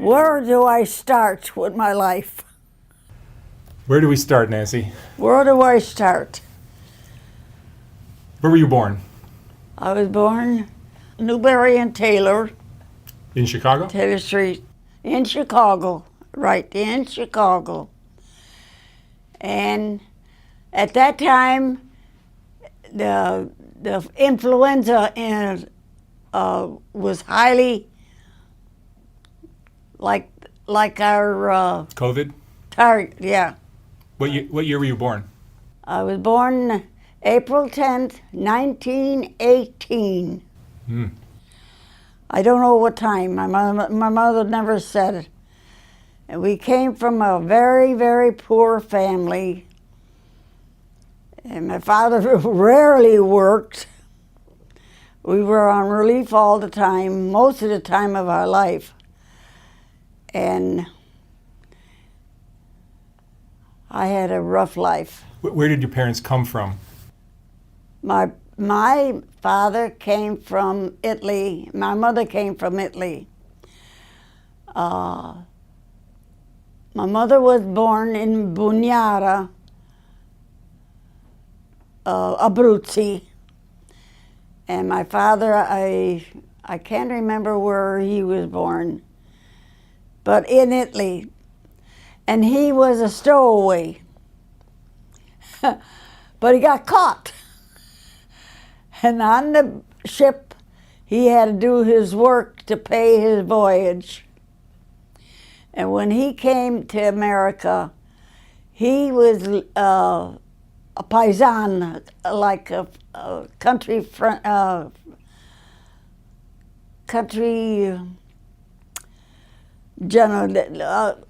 Where do I start with my life? Where do we start, Nancy? Where do I start? Where were you born? I was born Newberry and Taylor, In Chicago? Taylor Street, in Chicago, right, in Chicago. And at that time, the influenza was highly like our COVID? target. Yeah, What year were you born? I was born April 10th, 1918. Hmm. I don't know what time. My mother never said it. And we came from a very, very poor family. And my father rarely worked. We were on relief all the time, most of the time of our life. And I had a rough life. Where did your parents come from? My father came from Italy. My mother came from Italy. My mother was born in Bugnara, Abruzzi. And my father, I can't remember where he was born, but in Italy. And he was a stowaway. But he got caught. And on the ship, he had to do his work to pay his voyage. And when he came to America, he was a paisan, like a country general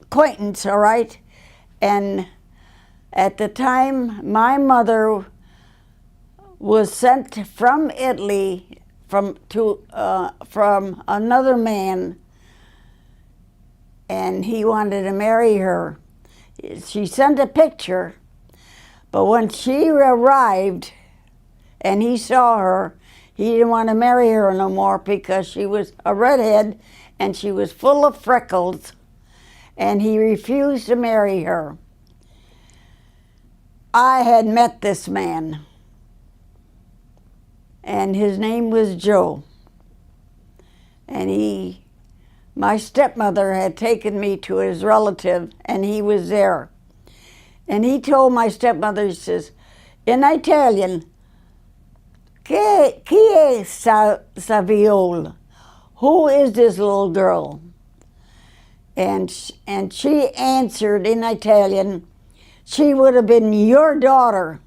acquaintance, all right? And at the time, my mother was sent from Italy from another man, and he wanted to marry her. She sent a picture, but when she arrived and he saw her, he didn't want to marry her no more because she was a redhead and she was full of freckles, and he refused to marry her. I had met this man, and his name was Joe. And my stepmother had taken me to his relative, and he was there. And he told my stepmother, he says, in Italian, chi è sta viola? Who is this little girl? And she answered in Italian, she would have been your daughter.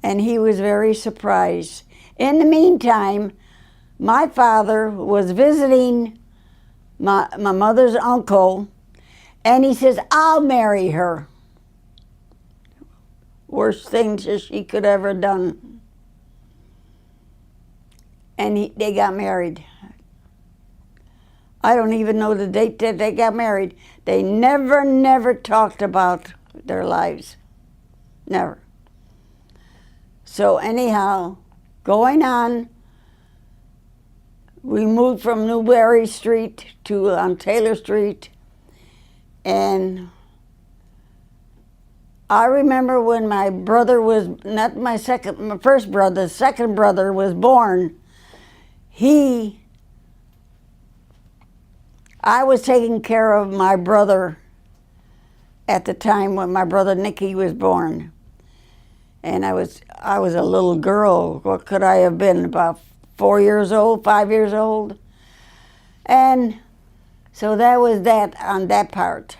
And he was very surprised. In the meantime, my father was visiting my mother's uncle, and he says, I'll marry her. Worst thing that she could ever done. And they got married. I don't even know the date that they got married. They never talked about their lives. Never. So anyhow, going on, we moved from Newberry Street to Taylor Street. And I remember when my brother was, not my first brother, second brother was born, I was taking care of my brother at the time when my brother Nicky was born. And I was a little girl. What could I have been, about 4 years old, 5 years old? And so that was that on that part.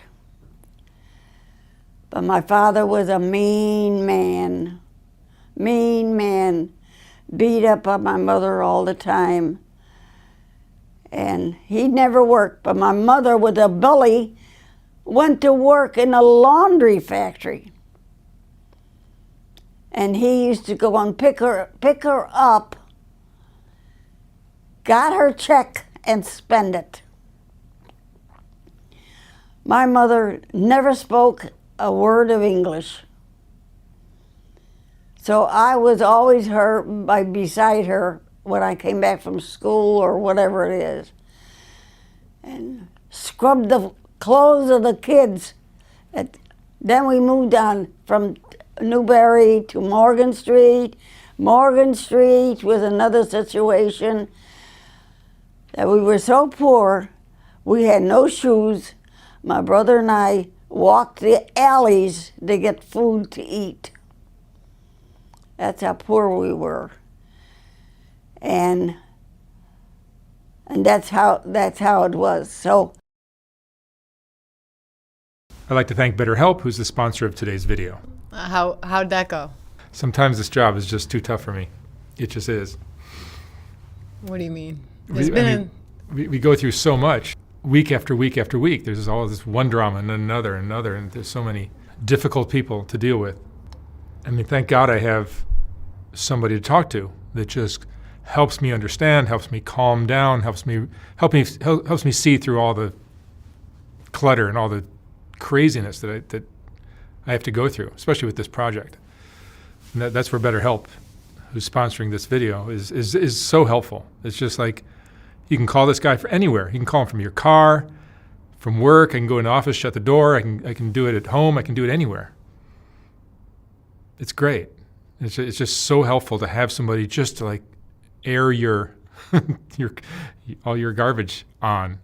But my father was a mean man, beat up on my mother all the time. And he never worked, but my mother was a bully, went to work in a laundry factory. And he used to go and pick her up, got her check, and spend it. My mother never spoke a word of English. So I was always beside her when I came back from school or whatever it is. and scrubbed the clothes of the kids. Then we moved on from Newberry to Morgan Street. Morgan Street was another situation that we were so poor, we had no shoes. My brother and I walked the alleys to get food to eat. That's how poor we were. And that's how it was. So I'd like to thank BetterHelp, who's the sponsor of today's video. How'd that go? Sometimes this job is just too tough for me. It just is. What do you mean? We go through so much, week after week after week. There's all this one drama and another, and there's so many difficult people to deal with. I mean, thank God I have somebody to talk to that just helps me understand, helps me calm down, helps me see through all the clutter and all the craziness that I have to go through, especially with this project. And that's where BetterHelp, who's sponsoring this video, is so helpful. It's just like, you can call this guy from anywhere. You can call him from your car, from work. I can go in the office, shut the door. I can do it at home. I can do it anywhere. It's great. It's just so helpful to have somebody just to like air your all your garbage on.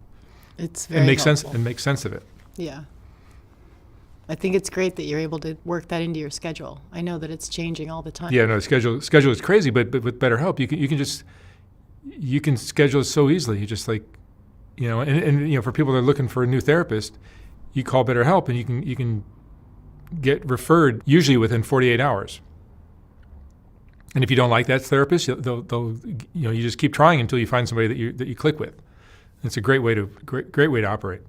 It's very helpful. And make sense of it. Yeah. I think it's great that you're able to work that into your schedule. I know that it's changing all the time. Yeah, no, the schedule is crazy, but with BetterHelp, you can schedule it so easily. You just like, and for people that are looking for a new therapist, you call BetterHelp and you can get referred usually within 48 hours. And if you don't like that therapist, they'll you just keep trying until you find somebody that you click with. It's a great way to operate,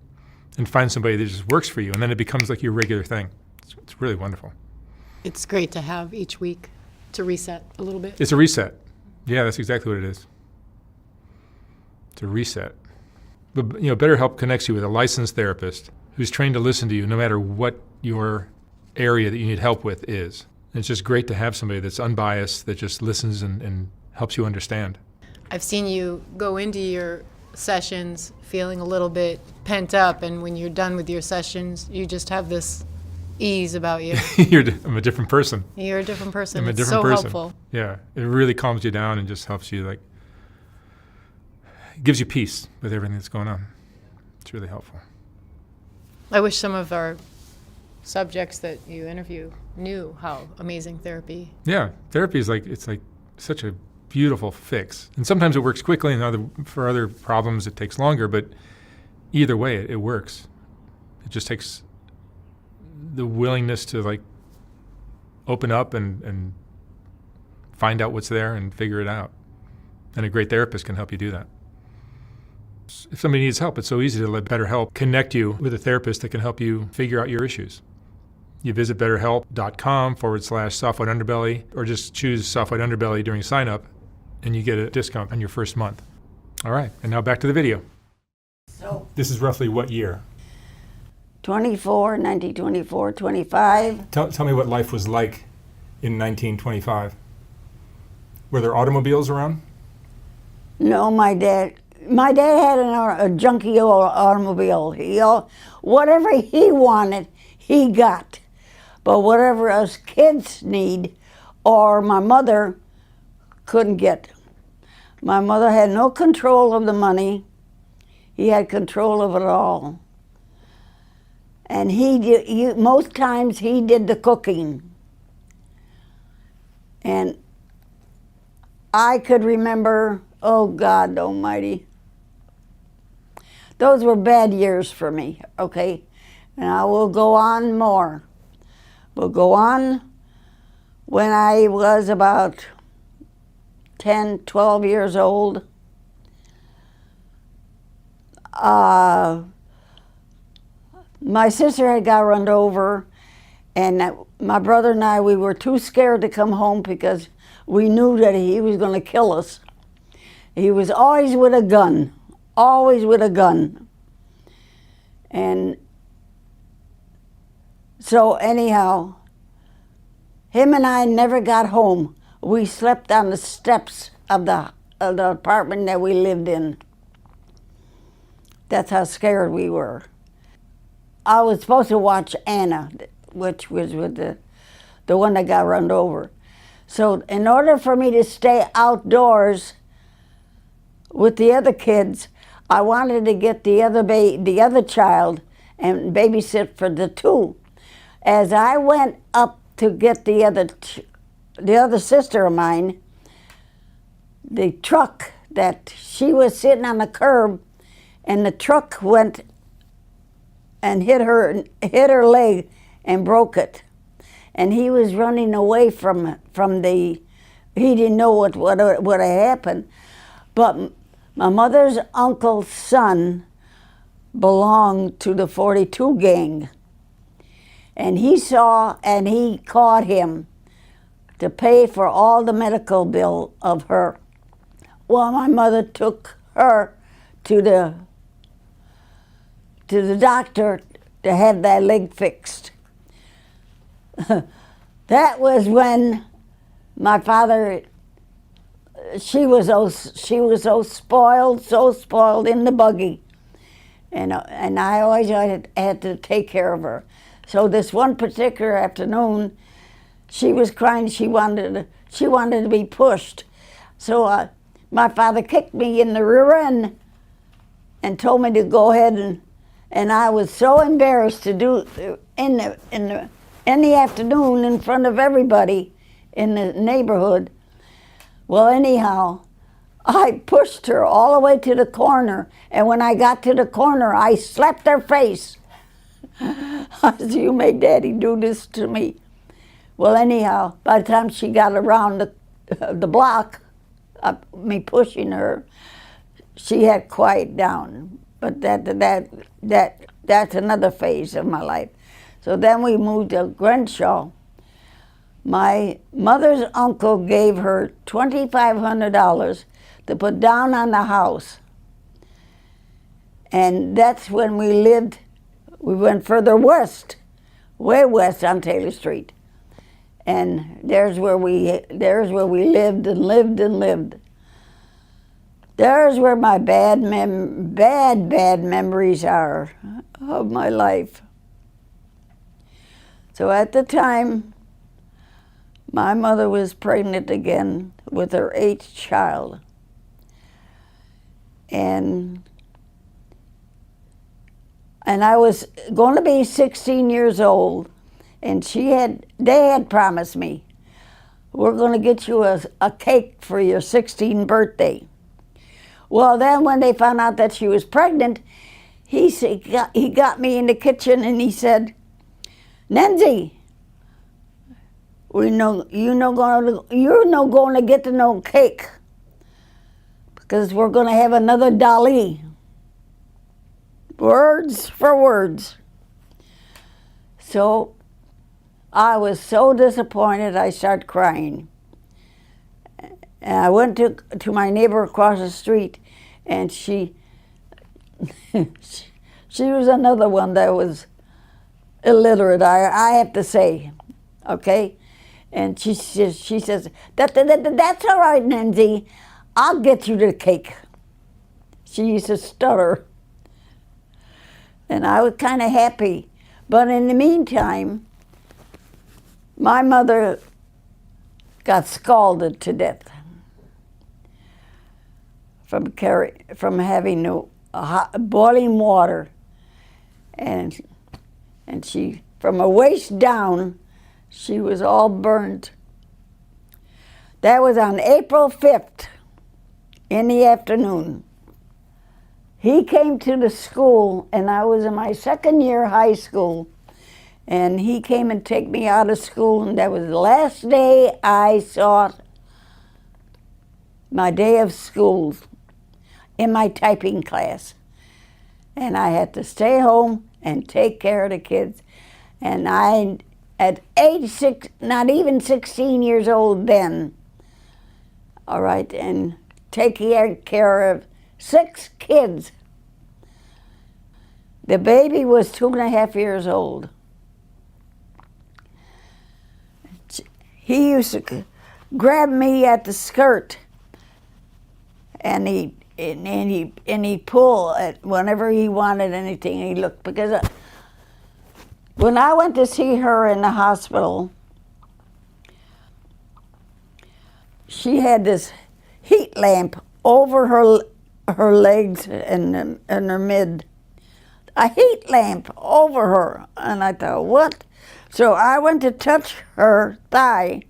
and find somebody that just works for you, and then it becomes like your regular thing. It's really wonderful. It's great to have each week to reset a little bit. It's a reset. Yeah, that's exactly what it is. It's a reset. But BetterHelp connects you with a licensed therapist who's trained to listen to you no matter what your area that you need help with is. And it's just great to have somebody that's unbiased, that just listens and helps you understand. I've seen you go into your sessions feeling a little bit pent up, and when you're done with your sessions, you just have this ease about you. I'm a different person. You're a different person. I'm a It's different so person. helpful. Yeah, it really calms you down and just helps you, gives you peace with everything that's going on. It's really helpful. I wish some of our subjects that you interview knew how amazing therapy. Yeah, therapy is it's such a beautiful fix. And sometimes it works quickly, and for other problems it takes longer, but either way it works. It just takes the willingness to open up and find out what's there and figure it out. And a great therapist can help you do that. If somebody needs help, it's so easy to let BetterHelp connect you with a therapist that can help you figure out your issues. You visit betterhelp.com/soft white underbelly, or just choose soft white underbelly during sign up, and you get a discount on your first month. All right, and now back to the video. So This is roughly what year? 1924, 25. Tell me what life was like in 1925. Were there automobiles around? No, my dad had a junky old automobile. Whatever he wanted, he got. But whatever us kids need, or my mother couldn't get. My mother had no control of the money. He had control of it all. And most times he did the cooking. And I could remember, oh God almighty, those were bad years for me, okay? And I will go on more. We'll go on. When I was about 10, 12 years old, my sister had got run over, and my brother and I, we were too scared to come home because we knew that he was going to kill us. He was always with a gun, always with a gun. And so anyhow, him and I never got home. We slept on the steps of the apartment that we lived in. That's how scared we were. I was supposed to watch Anna, which was with the one that got run over. So in order for me to stay outdoors with the other kids, I wanted to get the other child and babysit for the two. As I went up to get the other sister of mine, the truck that she was sitting on the curb, and the truck went and hit her leg and broke it. And he was running away from the. He didn't know what had happened, but my mother's uncle's son belonged to the 42 gang, and he caught him to pay for all the medical bill of her. Well, my mother took her to the doctor to have that leg fixed. That was when my father, she was so spoiled in the buggy, and I always had to take care of her. So this one particular afternoon, she was crying. She wanted to be pushed. So my father kicked me in the rear end and told me to go ahead, and I was so embarrassed to do in the afternoon in front of everybody in the neighborhood. Well, anyhow, I pushed her all the way to the corner, and when I got to the corner, I slapped her face. I said, "You made Daddy do this to me." Well, anyhow, by the time she got around the block, me pushing her, she had quieted down. But that's another phase of my life. So then we moved to Crenshaw. My mother's uncle gave her $2,500 to put down on the house. And that's when we lived. We went further west, way west on Taylor Street. And there's where we lived and lived and lived. There's where my bad memories are of my life. So at the time, my mother was pregnant again with her 8th child. And I was going to be 16 years old, and they had promised me, "We're going to get you a cake for your 16th birthday." Well, then when they found out that she was pregnant, he got me in the kitchen and he said, "Nancy, you're not going to get no cake because we're going to have another Dolly." Words for words. So I was so disappointed, I started crying. And I went to my neighbor across the street, and she was another one that was illiterate, I have to say, okay? And she says, "That's all right, Nancy. I'll get you the cake." She used to stutter. And I was kind of happy. But in the meantime, my mother got scalded to death from having boiling water. And she, from her waist down, she was all burnt. That was on April 5th in the afternoon. He came to the school, and I was in my 2nd year high school, and he came and take me out of school, and that was the last day I saw my day of school in my typing class. And I had to stay home and take care of the kids. And I, at age 6, not even 16 years old then, all right, and taking care of 6 kids. The baby was 2.5 years old. He used to grab me at the skirt, and and he pull at whenever he wanted anything. He looked because when I went to see her in the hospital, she had this heat lamp over her legs and her mid. A heat lamp over her, and I thought, what? So I went to touch her thigh,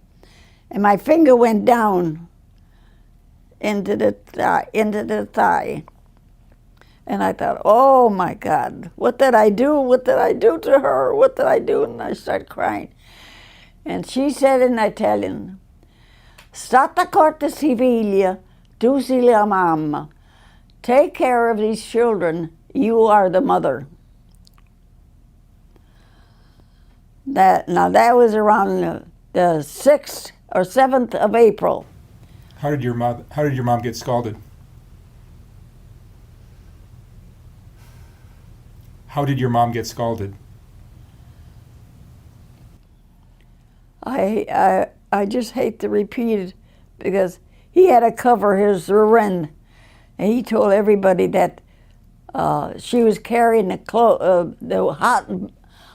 and my finger went down into the thigh. And I thought, oh my God, what did I do? What did I do to her? What did I do? And I started crying. And she said in Italian, "Stata corte Siviglia, tu sei la mamma. Take care of these children. You are the mother." That was around the 6th or 7th of April. How did your mom get scalded? How did your mom get scalded? I just hate to repeat it because he had to cover his rear end, and he told everybody that she was carrying the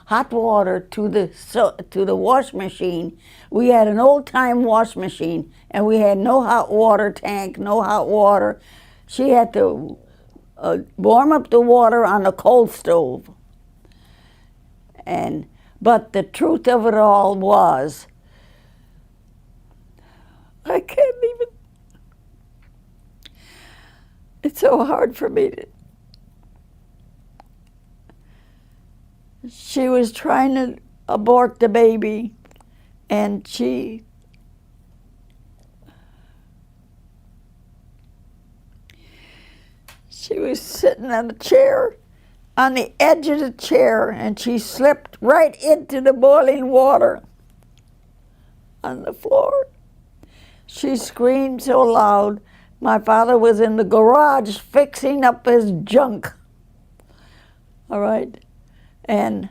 hot water to the wash machine. We had an old-time wash machine, and we had no hot water tank, no hot water. She had to warm up the water on a coal stove. But the truth of it all was, I can't even. It's so hard for me to. She was trying to abort the baby, and she was sitting on a chair, on the edge of the chair, and she slipped right into the boiling water on the floor. She screamed so loud. My father was in the garage fixing up his junk. All right. And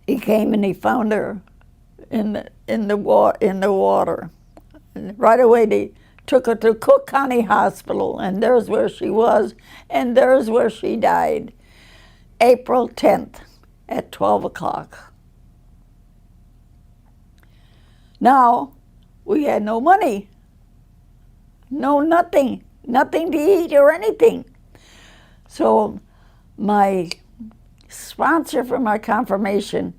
he came and he found her in the water. And right away they took her to Cook County Hospital, and there's where she was, and there's where she died, April 10th at 12 o'clock. Now, we had no money, nothing to eat or anything. So my sponsor for my confirmation,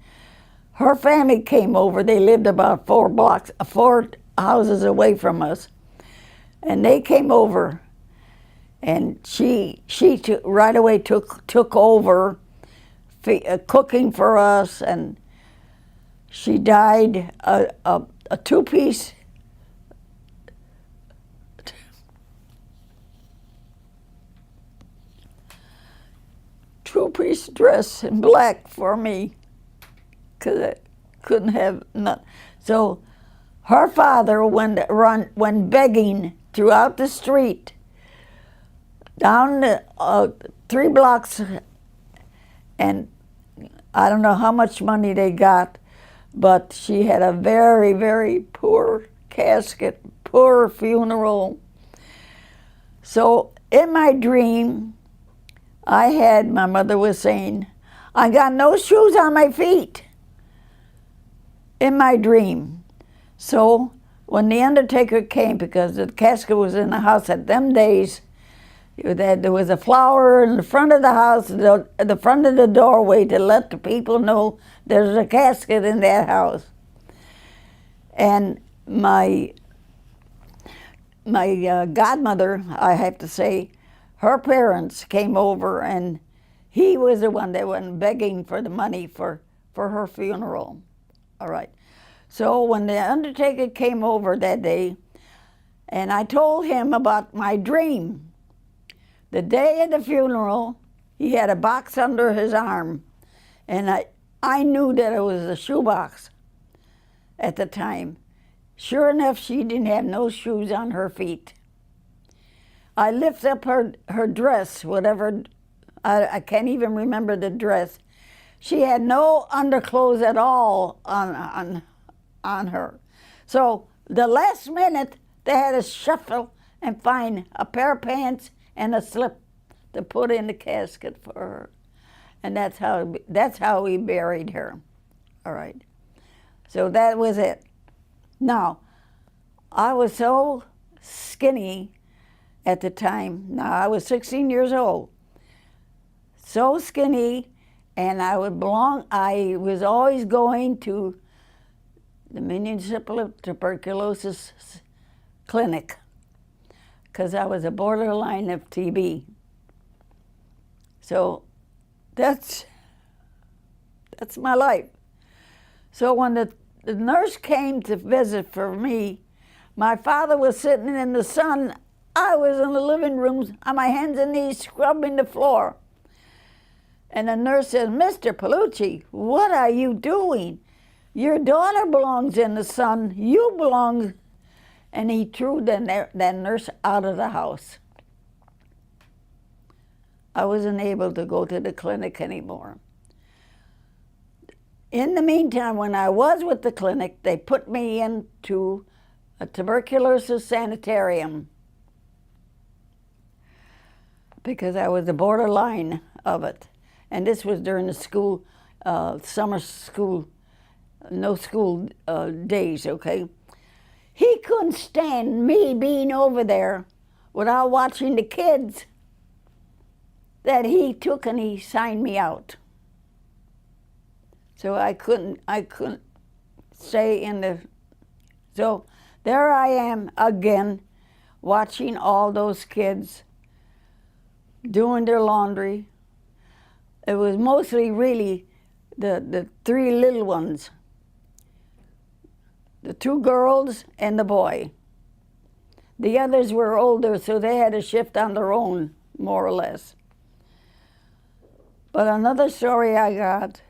her family came over. They lived about 4 houses away from us. And they came over, and she right away took over cooking for us, and she died a two-piece dress in black for me, because I couldn't have none. So her father went begging throughout the street, down the 3 blocks, and I don't know how much money they got, but she had a very, very poor casket, poor funeral. So in my dream, my mother was saying, I got no shoes on my feet, in my dream. So when the undertaker came, because the casket was in the house at them days, there was a flower in the front of the house, the front of the doorway, to let the people know there's a casket in that house. And my godmother, I have to say, her parents came over, and he was the one that went begging for the money for her funeral. All right. So when the undertaker came over that day, and I told him about my dream, the day of the funeral, he had a box under his arm, and I knew that it was a shoebox at the time. Sure enough, she didn't have no shoes on her feet. I lifted up her dress, whatever, I can't even remember the dress. She had no underclothes at all on her. So the last minute, they had to shuffle and find a pair of pants and a slip to put in the casket for her. And that's how we buried her. All right. So that was it. Now, I was so skinny at the time. Now, I was 16 years old. So skinny, and I was always going to the municipal tuberculosis clinic because I was a borderline of TB. So that's my life. So when the nurse came to visit for me, my father was sitting in the sun. I was in the living room on my hands and knees scrubbing the floor. And the nurse said, "Mr. Palucci, what are you doing? Your daughter belongs in the sun. You belong." And he threw that nurse out of the house. I wasn't able to go to the clinic anymore. In the meantime, when I was with the clinic, they put me into a tuberculosis sanitarium because I was the borderline of it. And this was during the school, summer school, no school days, okay? He couldn't stand me being over there without watching the kids that he took and he signed me out. So I couldn't stay in the, so there I am again watching all those kids doing their laundry. It was mostly really the three little ones, the two girls and the boy. The others were older, so they had to shift on their own, more or less. But another story I got,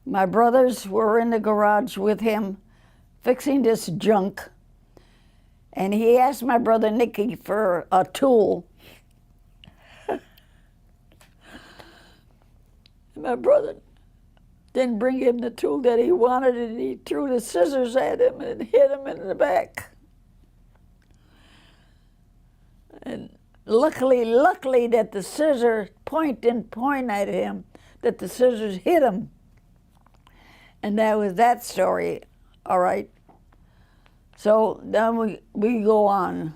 my brothers were in the garage with him fixing this junk, and he asked my brother Nicky for a tool. My brother didn't bring him the tool that he wanted, and he threw the scissors at him and hit him in the back. And luckily that the scissors didn't point at him, that the scissors hit him. And that was that story, all right? So then we go on.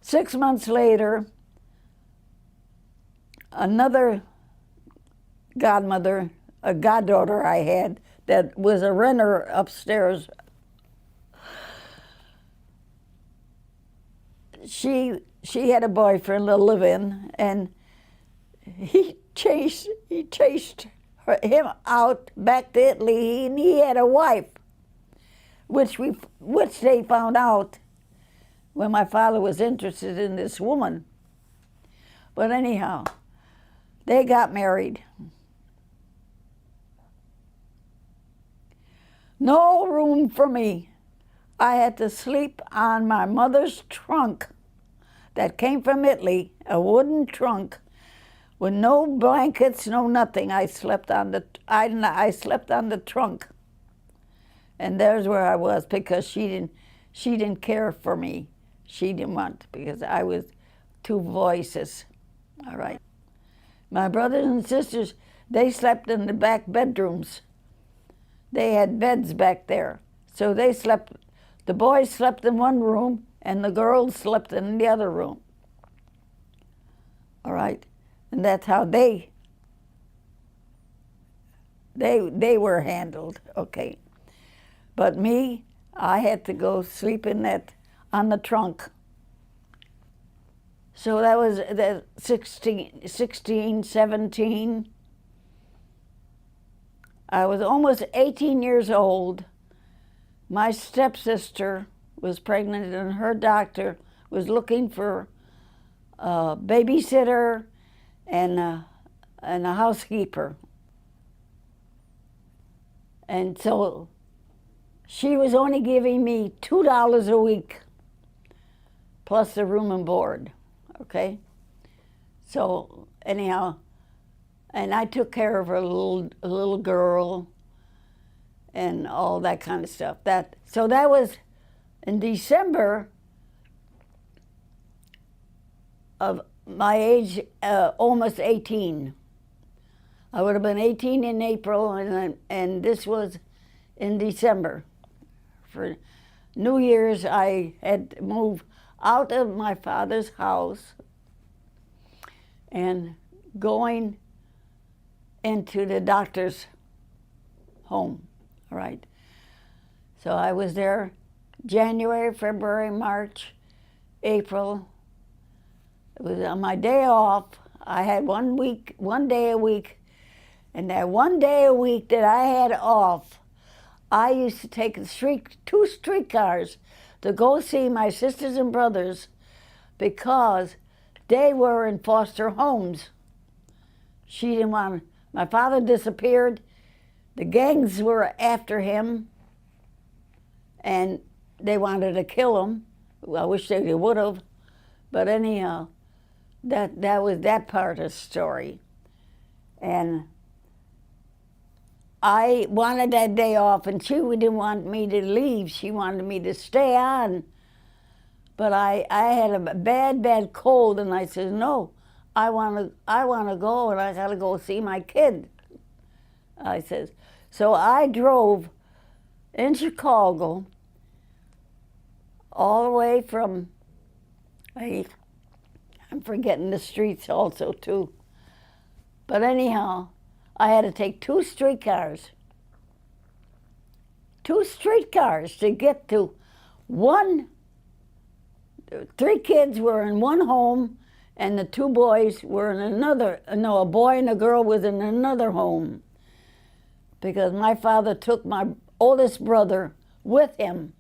6 months later, another godmother, a goddaughter I had that was a renter upstairs, she had a boyfriend to live in, and he chased him out back to Italy, and he had a wife, which they found out when my father was interested in this woman. But anyhow, they got married. No room for me. I had to sleep on my mother's trunk that came from Italy, a wooden trunk with no blankets, no nothing. I slept on the trunk, and there's where I was because she didn't care for me. She didn't want, because I was two voices. All right. My brothers and sisters, they slept in the back bedrooms. They had beds back there. So they slept, the boys slept in one room and the girls slept in the other room. All right. And that's how they were handled, okay. But me, I had to go sleep on the trunk. So that was the 16, 17. I was almost 18 years old. My stepsister was pregnant, and her doctor was looking for a babysitter and a housekeeper. And so she was only giving me $2 a week plus the room and board, okay? So anyhow, and I took care of her little girl and all that kind of stuff. So that was in December of my age, almost 18. I would have been 18 in April, and this was in December. For New Year's, I had to move out of my father's house and going into the doctor's home, all right? So I was there January, February, March, April. It was on my day off. I had 1 day a week, and that 1 day a week that I had off, I used to take two streetcars to go see my sisters and brothers because they were in foster homes. She didn't want, my father disappeared, the gangs were after him, and they wanted to kill him. Well, I wish they would have, but anyhow, that was that part of the story. And I wanted that day off, and she didn't want me to leave. She wanted me to stay on. But I had a bad cold, and I said, no, I want to go, and I got to go see my kid. I says, so I drove in Chicago all the way from, I'm forgetting the streets also too. But anyhow, I had to take two streetcars to get to one. 3 kids were in one home, and the 2 boys were in another. No, a boy and a girl was in another home, because my father took my oldest brother with him.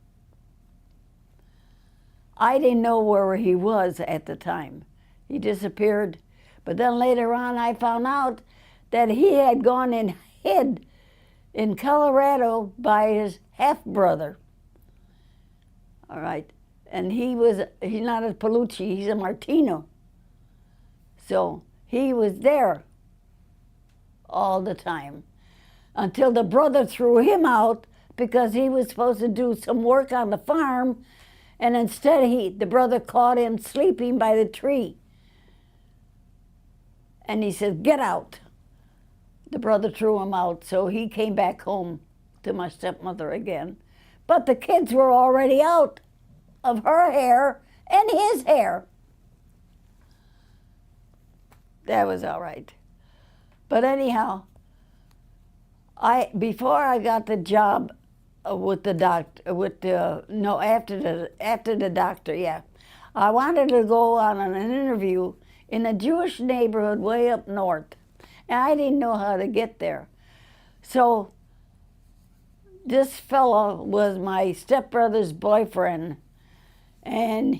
I didn't know where he was at the time. He disappeared. But then later on, I found out that he had gone and hid in Colorado by his half-brother. All right. And he's not a Palucci, he's a Martino. So he was there all the time until the brother threw him out because he was supposed to do some work on the farm, and instead the brother caught him sleeping by the tree. And he said, get out. The brother threw him out, so he came back home to my stepmother again. But the kids were already out of her hair and his hair. That was all right. But anyhow, before I got the job with the doctor, after the doctor, yeah, I wanted to go on an interview in a Jewish neighborhood way up north, and I didn't know how to get there. So this fellow was my stepbrother's boyfriend, and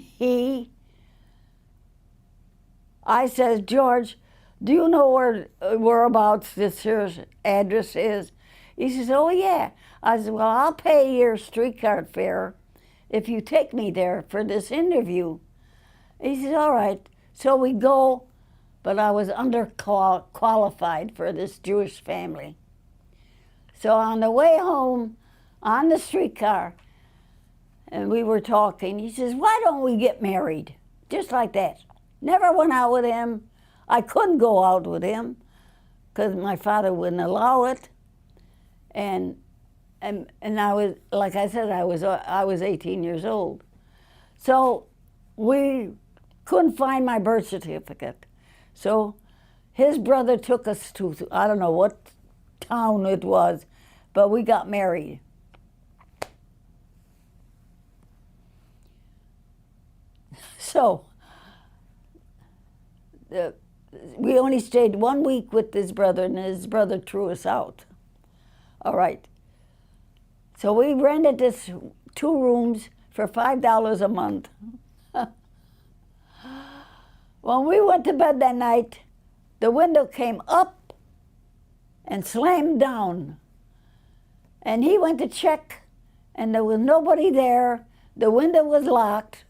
I says, George, do you know whereabouts this here address is? He says, oh yeah. I said, well, I'll pay your streetcar fare if you take me there for this interview. He says, all right. So we go, but I was underqualified for this Jewish family. So on the way home, on the streetcar, and we were talking, he says, why don't we get married? Just like that. Never went out with him. I couldn't go out with him because my father wouldn't allow it. And I was, like I said, I was 18 years old. So we couldn't find my birth certificate. So his brother took us to, I don't know what town it was, but we got married. So we only stayed 1 week with his brother, and his brother threw us out. All right. So we rented this 2 rooms for $5 a month. When we went to bed that night, the window came up and slammed down. And he went to check, and there was nobody there. The window was locked.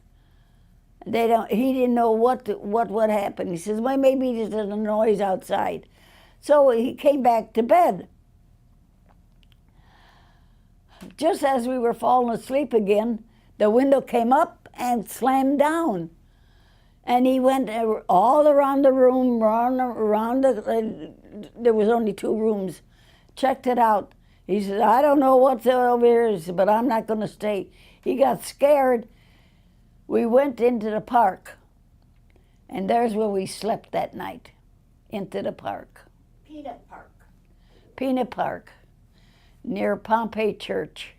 He didn't know what would happen. He says, well, maybe there's a noise outside. So he came back to bed. Just as we were falling asleep again, the window came up and slammed down. And he went all around the room, there was only 2 rooms, checked it out. He said, I don't know what's over here, but I'm not going to stay. He got scared. We went into the park, and there's where we slept that night, into the park. Peanut Park, near Pompey Church.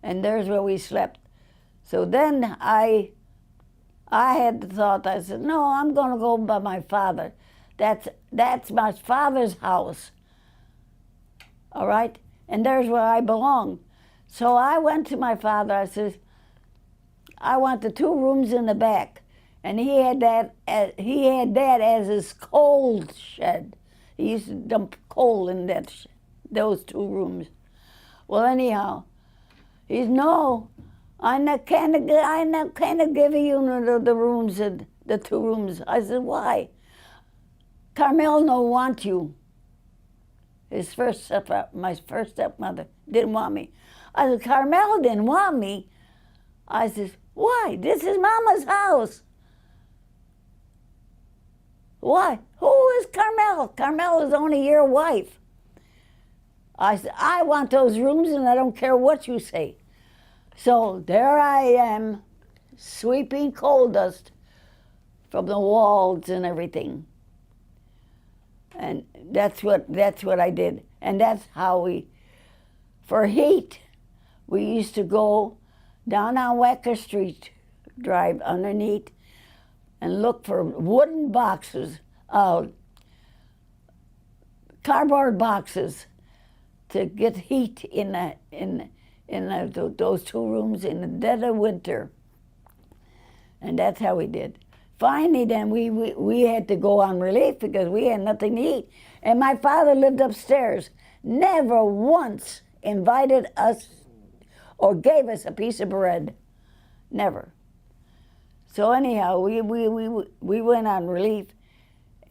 And there's where we slept. So then I had the thought, I said, no, I'm going to go by my father. That's my father's house. All right? And there's where I belong. So I went to my father, I said, I want the 2 rooms in the back. And he had that as his coal shed. He used to dump coal in those 2 rooms. Well, anyhow, he said, no, I'm not kind of giving you the rooms, the 2 rooms. I said, why? Carmel don't want you. My first stepmother didn't want me. I said, Carmel didn't want me. I said, why? This is Mama's house. Why? Who is Carmel? Carmel is only your wife. I said, I want those rooms and I don't care what you say. So there I am, sweeping coal dust from the walls and everything. And that's what I did. And that's how for heat, we used to go down on Wacker Street, drive underneath, and look for wooden boxes, cardboard boxes, to get heat in those 2 rooms in the dead of winter. And that's how we did. Finally, then we had to go on relief because we had nothing to eat. And my father lived upstairs, never once invited us or gave us a piece of bread, never. So anyhow, we went on relief,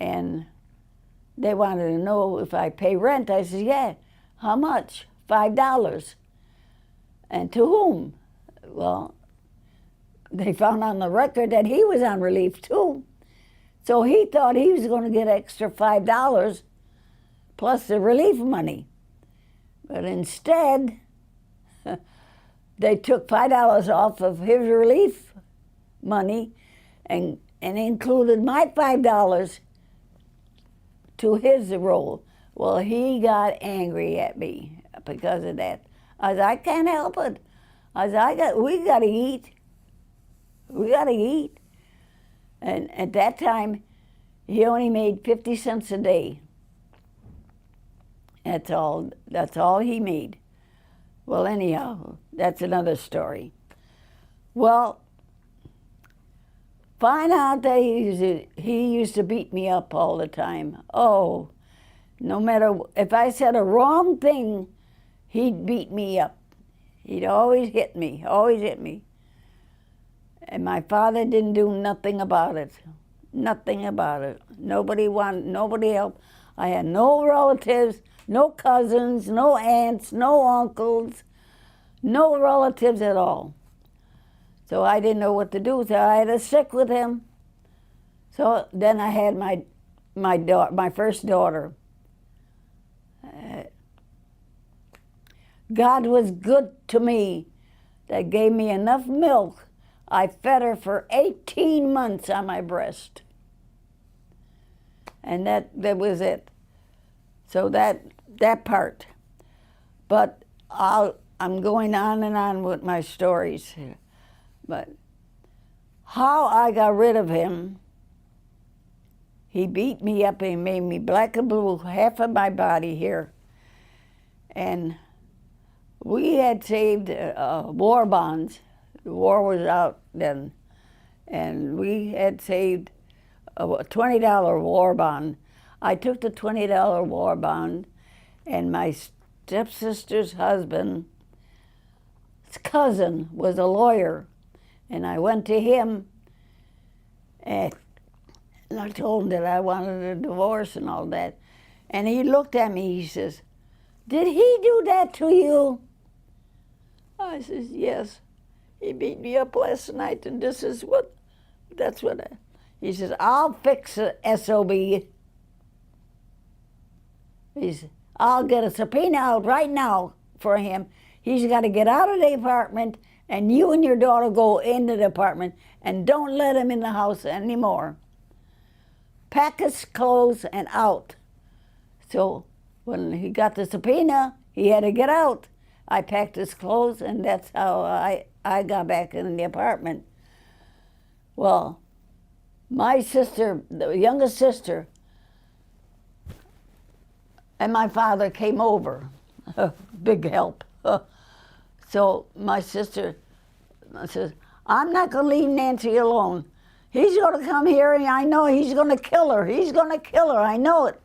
and they wanted to know if I pay rent. I said, yeah. How much? $5. And to whom? Well, they found on the record that he was on relief too. So he thought he was going to get extra $5 plus the relief money. But instead, they took $5 off of his relief money and included my $5 to his role. Well, he got angry at me because of that. I said, I can't help it. I said, we got to eat. We got to eat. And at that time, he only made 50 cents a day. That's all he made. Well, anyhow, that's another story. Well, find out that he used to beat me up all the time. Oh, no matter if I said a wrong thing, he'd beat me up. He'd always hit me, always hit me. And my father didn't do nothing about it. Nothing about it. Nobody helped. I had no relatives, no cousins, no aunts, no uncles, no relatives at all. So I didn't know what to do, so I had to stick with him. So then I had my first daughter. God was good to me. That gave me enough milk. I fed her for 18 months on my breast. And that was it. So that part. But I'm going on and on with my stories. But how I got rid of him, he beat me up and made me black and blue, half of my body here. And we had saved war bonds. The war was out then. And we had saved a $20 war bond. I took the $20 war bond, and my stepsister's husband's cousin was a lawyer. And I went to him, and I told him that I wanted a divorce and all that. And he looked at me, he says, "Did he do that to you?" I says, "Yes. He beat me up last night, and this is what That's what he says, I'll fix the SOB. I'll get a subpoena out right now for him. He's got to get out of the apartment, and you and your daughter go into the apartment, and don't let him in the house anymore. Pack his clothes and out. So when he got the subpoena, he had to get out. I packed his clothes, and that's how I got back in the apartment. Well, my sister, the youngest sister, and my father came over. Big help. So my sister says, I'm not going to leave Nancy alone. He's going to come here, and I know he's going to kill her. He's going to kill her. I know it.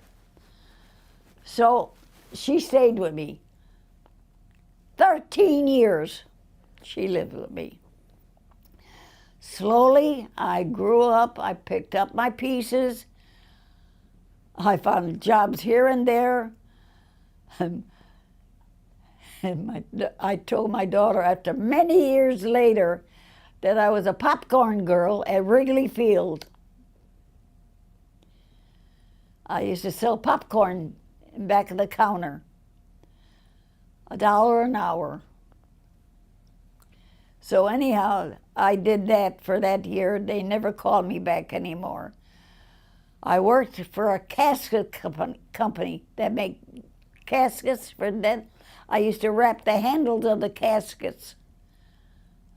So she stayed with me. 13 years she lived with me. Slowly, I grew up. I picked up my pieces. I found jobs here and there. I told my daughter after many years later that I was a popcorn girl at Wrigley Field. I used to sell popcorn back of the counter. $1 an hour. So anyhow, I did that for that year. They never called me back anymore. I worked for a casket company that make caskets for that. I used to wrap the handles of the caskets.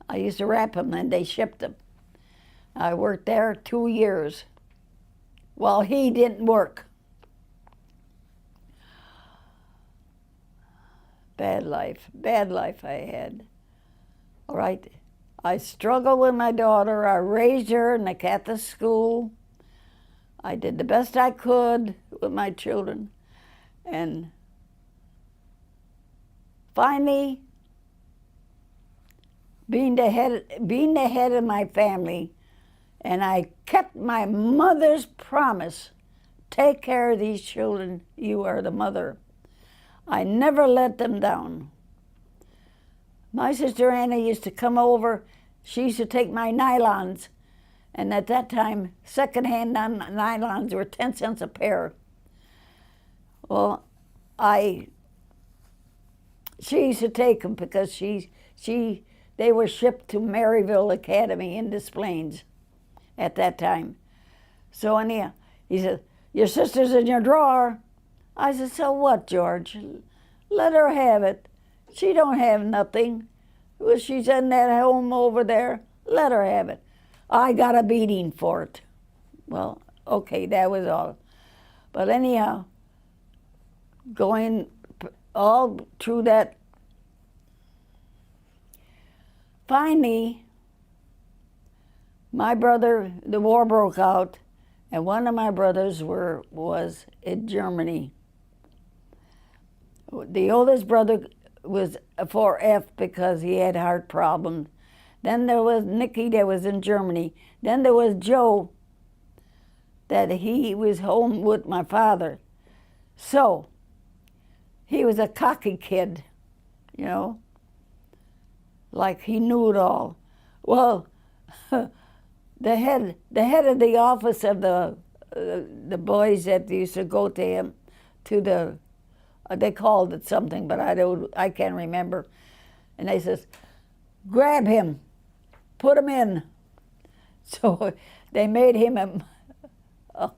I used to wrap them and they shipped them. I worked there 2 years while he didn't work. Bad life I had. All right, I struggled with my daughter. I raised her in the Catholic school. I did the best I could with my children. And finally, being the head of my family, and I kept my mother's promise, take care of these children, you are the mother. I never let them down. My sister Anna used to come over. She used to take my nylons, and at that time, secondhand nylons were 10 cents a pair. Well, she used to take them because they were shipped to Maryville Academy in Des Plaines at that time. So anyhow, he said, your sister's in your drawer. I said, so what, George? Let her have it. She don't have nothing. Well, she's in that home over there. Let her have it. I got a beating for it. Well, okay, that was all. But anyhow, going all through that, finally, my brother, the war broke out, and one of my brothers was in Germany. The oldest brother was a 4F because he had heart problems. Then there was Nicky that was in Germany. Then there was Joe that he was home with my father. So he was a cocky kid, you know, like he knew it all. Well, the head of the office of the boys that used to go to him, to the they called it something, but I can't remember. And they says, grab him, put him in. So they made him a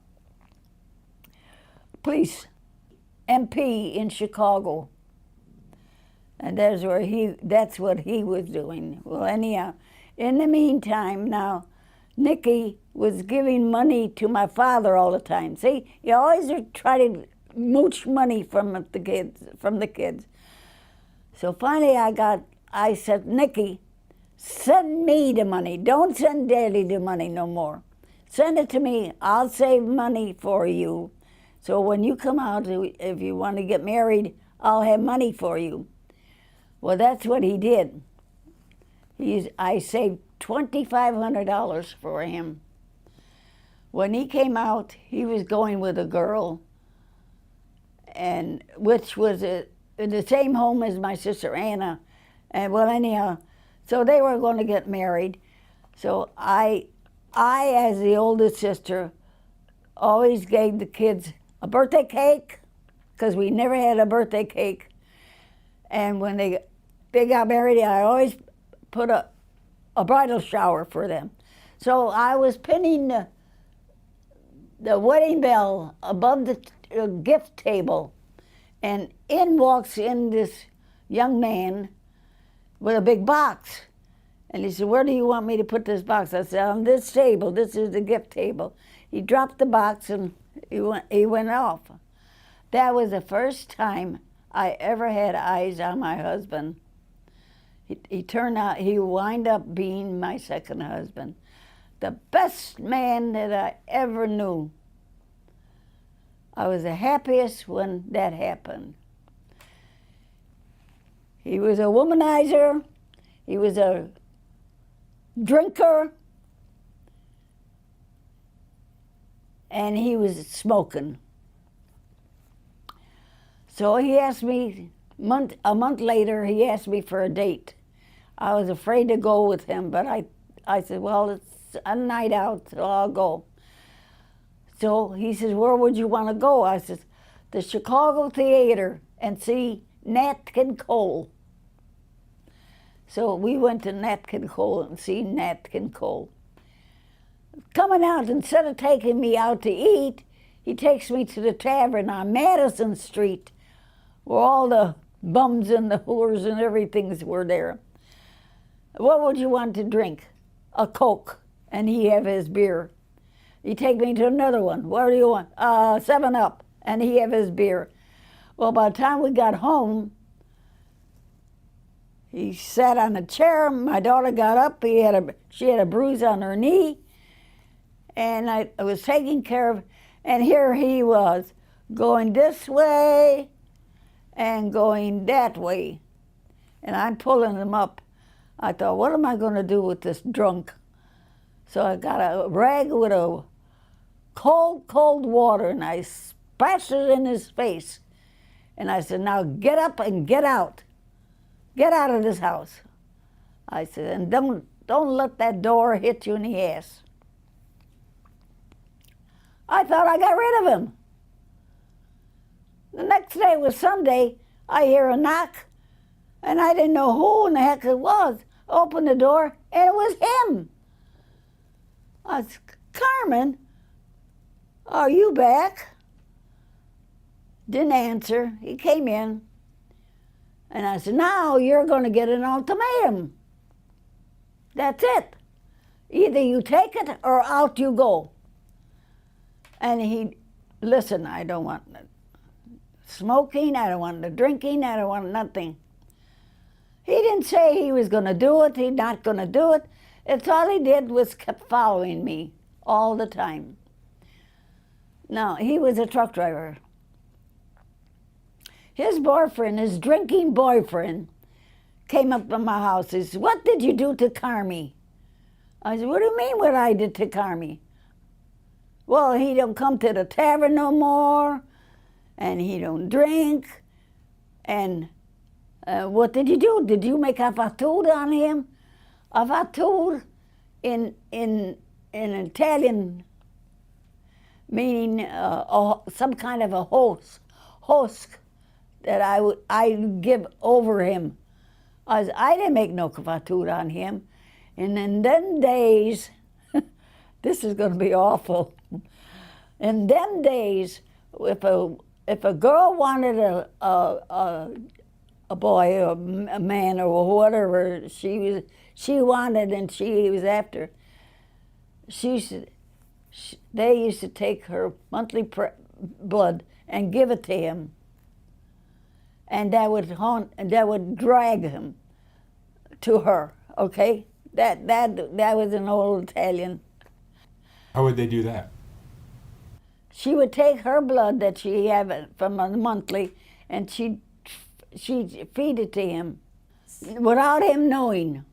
police MP in Chicago. And that's what he was doing. Well, anyhow, in the meantime, now, Nicky was giving money to my father all the time. See, you always try to mooch money from the kids. So finally I said, Nicky, send me the money. Don't send Daddy the money no more. Send it to me. I'll save money for you. So when you come out, if you want to get married, I'll have money for you. Well, that's what he did. I saved $2,500 for him. When he came out, he was going with a girl, and which was in the same home as my sister Anna. And well, anyhow, so they were going to get married. So I I, as the oldest sister, always gave the kids a birthday cake, because we never had a birthday cake. And when they got married, I always put a bridal shower for them. So I was pinning the wedding bell above the gift table, and in walks in this young man with a big box. And he said, "Where do you want me to put this box?" I said, "On this table. This is the gift table." He dropped the box and he went off. That was the first time I ever had eyes on my husband. He wound up being my second husband. The best man that I ever knew. I was the happiest when that happened. He was a womanizer. He was a drinker. And he was smoking. So he asked me, a month later, he asked me for a date. I was afraid to go with him, but I said, well, it's a night out, so I'll go. So he says, where would you want to go? I said, the Chicago Theater, and see Nat King Cole. So we went to Nat King Cole and see Nat King Cole. Coming out, instead of taking me out to eat, he takes me to the tavern on Madison Street, where all the bums and the whores and everything were there. What would you want to drink? A Coke, and he have his beer. He take me to another one. What do you want? 7-Up, and he have his beer. Well, by the time we got home, he sat on a chair. My daughter got up. She had a bruise on her knee, and I was taking care of. And here he was, going this way and going that way, and I'm pulling him up. I thought, what am I going to do with this drunk? So I got a rag with a cold water, and I splashed it in his face. And I said, now get up and get out. Get out of this house. I said, and don't let that door hit you in the ass. I thought I got rid of him. The next day was Sunday. I hear a knock, and I didn't know who in the heck it was. I opened the door, and it was him. I said, Carmen, are you back? Didn't answer. He came in, and I said, now you're going to get an ultimatum. That's it. Either you take it or out you go. And he, listen, I don't want smoking, I don't want the drinking, I don't want nothing. He didn't say he was going to do it, he's not going to do it. It's all he did was kept following me all the time. Now, he was a truck driver. His boyfriend, his drinking boyfriend, came up to my house. He said, what did you do to Carmi? I said, what do you mean what I did to Carmi? Well, he don't come to the tavern no more, and he don't drink, and what did you do? Did you make a fatura on him? A fatura in Italian, meaning some kind of a host that I give over him. I didn't make no fatura on him. And in them days, this is going to be awful. In them days, if a girl wanted a boy or a man or whatever she wanted and she was after, they used to take her monthly blood and give it to him, and that would drag him to her. Okay, that was an old Italian. How would they do that? She would take her blood that she had from a monthly, and she'd feed it to him without him knowing.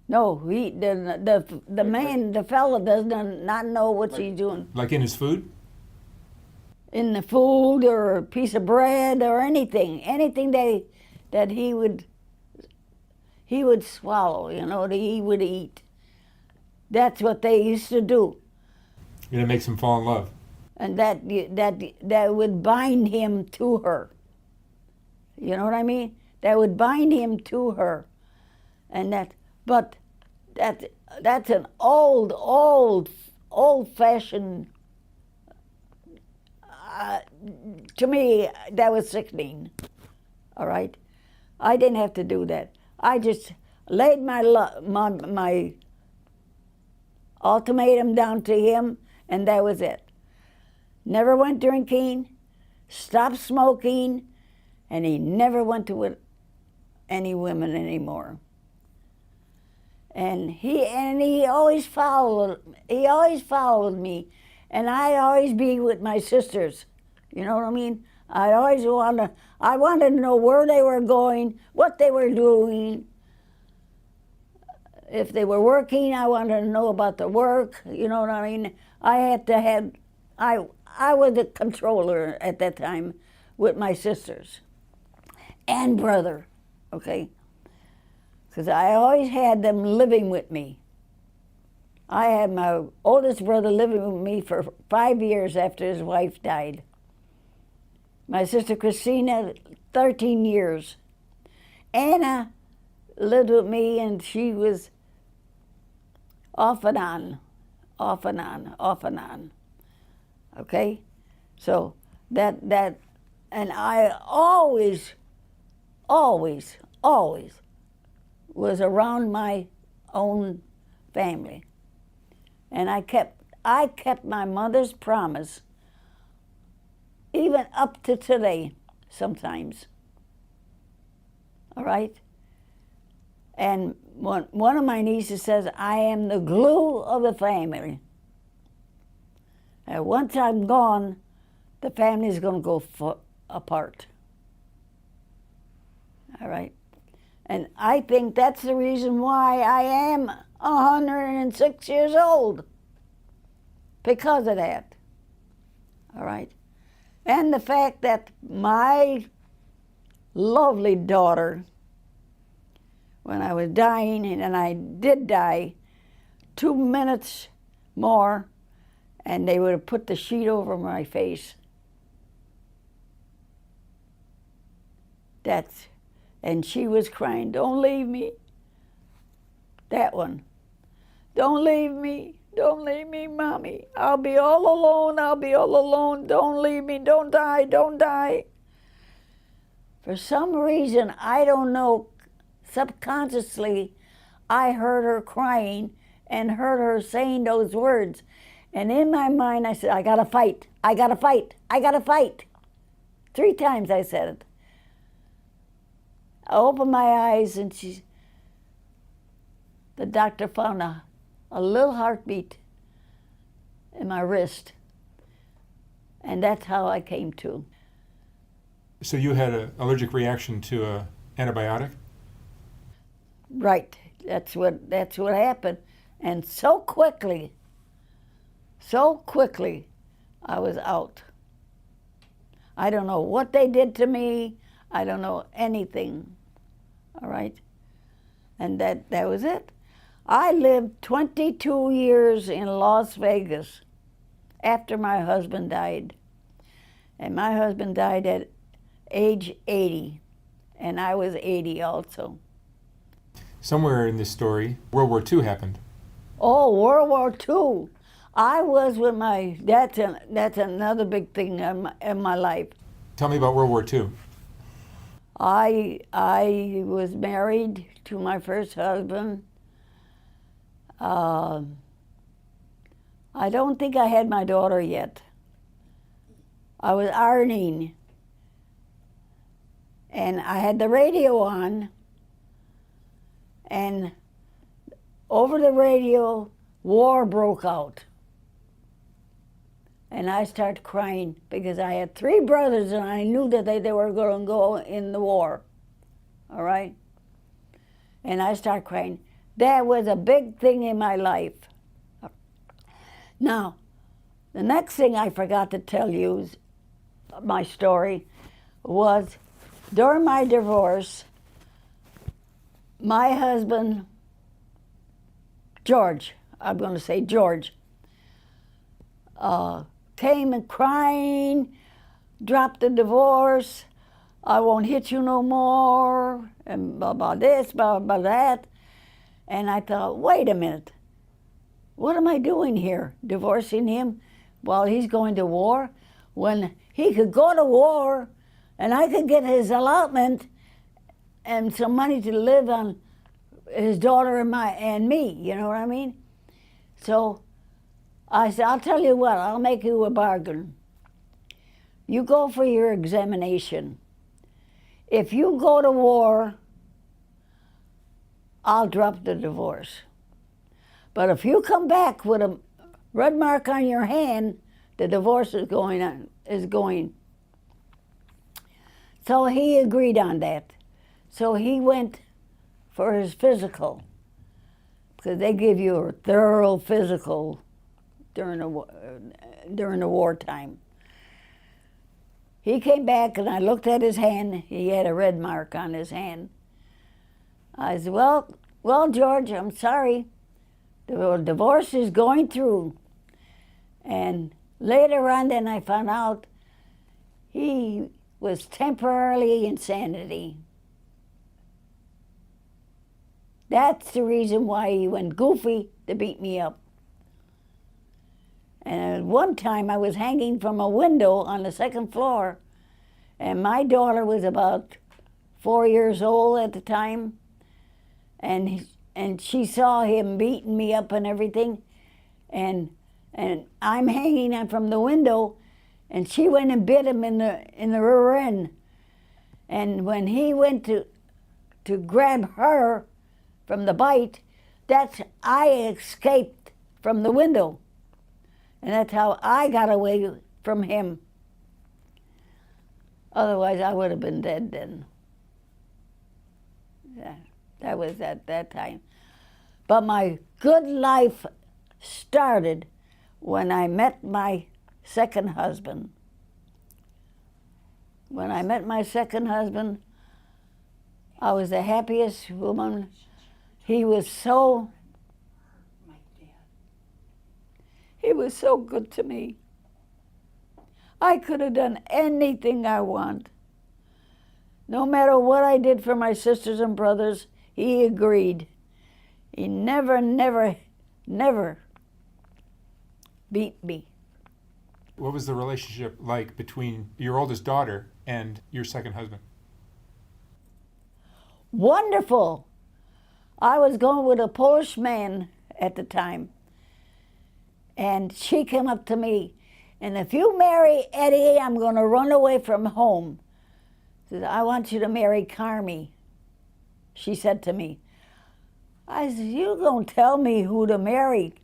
No, the man, the fellow does not know what she's doing. Like in his food? In the food or a piece of bread or anything that he would swallow, that he would eat. That's what they used to do. And it makes him fall in love. And that would bind him to her. You know what I mean? That would bind him to her. And that's an old-fashioned. To me, that was sickening. All right, I didn't have to do that. I just laid my ultimatum down to him, and that was it. Never went drinking, stopped smoking, and he never went to any women anymore. And he always followed me, and I'd always be with my sisters. You know what I mean? I wanted to know where they were going, what they were doing. If they were working, I wanted to know about the work. You know what I mean? I was the controller at that time with my sisters and brother, okay? Because I always had them living with me. I had my oldest brother living with me for 5 years after his wife died. My sister Christina, 13 years. Anna lived with me, and she was off and on. Okay? So that, and I always was around my own family. And I kept my mother's promise, even up to today, sometimes. All right? And one of my nieces says, I am the glue of the family. And once I'm gone, the family's going to go apart. All right? And I think that's the reason why I am 106 years old. Because of that. All right? And the fact that my lovely daughter, when I was dying, and I did die, 2 minutes more, and they would have put the sheet over my face. And she was crying, don't leave me. That one. Don't leave me, Mommy. I'll be all alone, Don't leave me, don't die. For some reason, I don't know, subconsciously, I heard her crying and heard her saying those words. And in my mind, I said, I gotta fight. 3 times I said it. I opened my eyes, and the doctor found a little heartbeat in my wrist. And that's how I came to. So you had an allergic reaction to an antibiotic? Right. That's what happened. And so quickly, I was out. I don't know what they did to me. I don't know anything. All right? And that was it. I lived 22 years in Las Vegas after my husband died. And my husband died at age 80, and I was 80 also. Somewhere in this story, World War II happened. Oh, World War II. I was with that's another big thing in my life. Tell me about World War II. I was married to my first husband. I don't think I had my daughter yet. I was ironing, and I had the radio on, and over the radio, war broke out. And I started crying because I had 3 brothers, and I knew that they were going to go in the war. All right? And I started crying. That was a big thing in my life. Now, the next thing I forgot to tell you, my story, was during my divorce, my husband, George, I'm going to say George, came and crying, dropped the divorce. I won't hit you no more, and blah, blah, this, blah, blah, that. And I thought, wait a minute. What am I doing here? Divorcing him while he's going to war? When he could go to war and I could get his allotment and some money to live on his daughter and me, you know what I mean? So I said, I'll tell you what, I'll make you a bargain. You go for your examination. If you go to war, I'll drop the divorce. But if you come back with a red mark on your hand, the divorce is going. So he agreed on that. So he went for his physical, because they give you a thorough physical during the wartime. He came back and I looked at his hand. He had a red mark on his hand. I said, well, George, I'm sorry. The divorce is going through. And later on then I found out he was temporarily insanity. That's the reason why he went goofy to beat me up. And one time I was hanging from a window on the second floor, and my daughter was about 4 years old at the time, and she saw him beating me up and everything, and I'm hanging on from the window, and she went and bit him in the rear end. And when he went to grab her from the bite, I escaped from the window. And that's how I got away from him. Otherwise, I would have been dead then. Yeah, that was at that time. But my good life started when I met my second husband. When I met my second husband, I was the happiest woman. He was so good to me. I could have done anything I want. No matter what I did for my sisters and brothers, he agreed. He never beat me. What was the relationship like between your oldest daughter and your second husband? Wonderful. I was going with a Polish man at the time. And she came up to me, and if you marry Eddie, I'm going to run away from home. She said, I want you to marry Carmi, she said to me. I said, you don't tell me who to marry.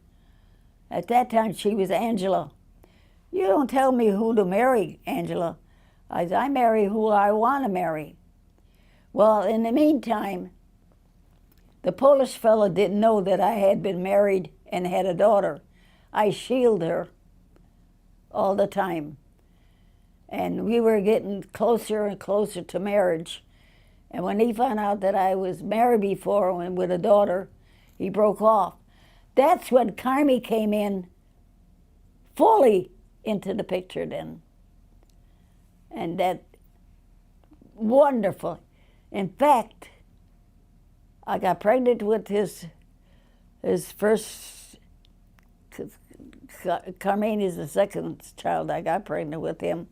At that time, she was Angela. You don't tell me who to marry, Angela. I said, I marry who I want to marry. Well, in the meantime, the Polish fellow didn't know that I had been married and had a daughter. I shielded her all the time. And we were getting closer and closer to marriage. And when he found out that I was married before and with a daughter, he broke off. That's when Carmi came in fully into the picture then. And that, wonderful. In fact, I got pregnant with his first, Carmine is the second child I got pregnant with him.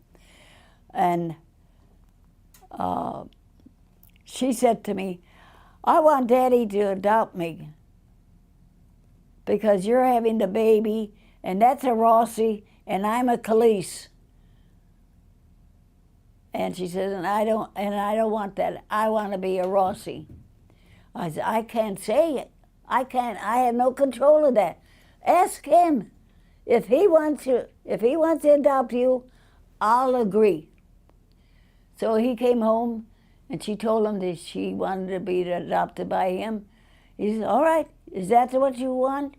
And she said to me, I want Daddy to adopt me because you're having the baby, and that's a Rossi, and I'm a Khalees. And she says, and I don't want that. I want to be a Rossi. I said, I can't say it. I have no control of that. Ask him. If he wants to adopt you, I'll agree. So he came home, and she told him that she wanted to be adopted by him. He said, all right, is that what you want?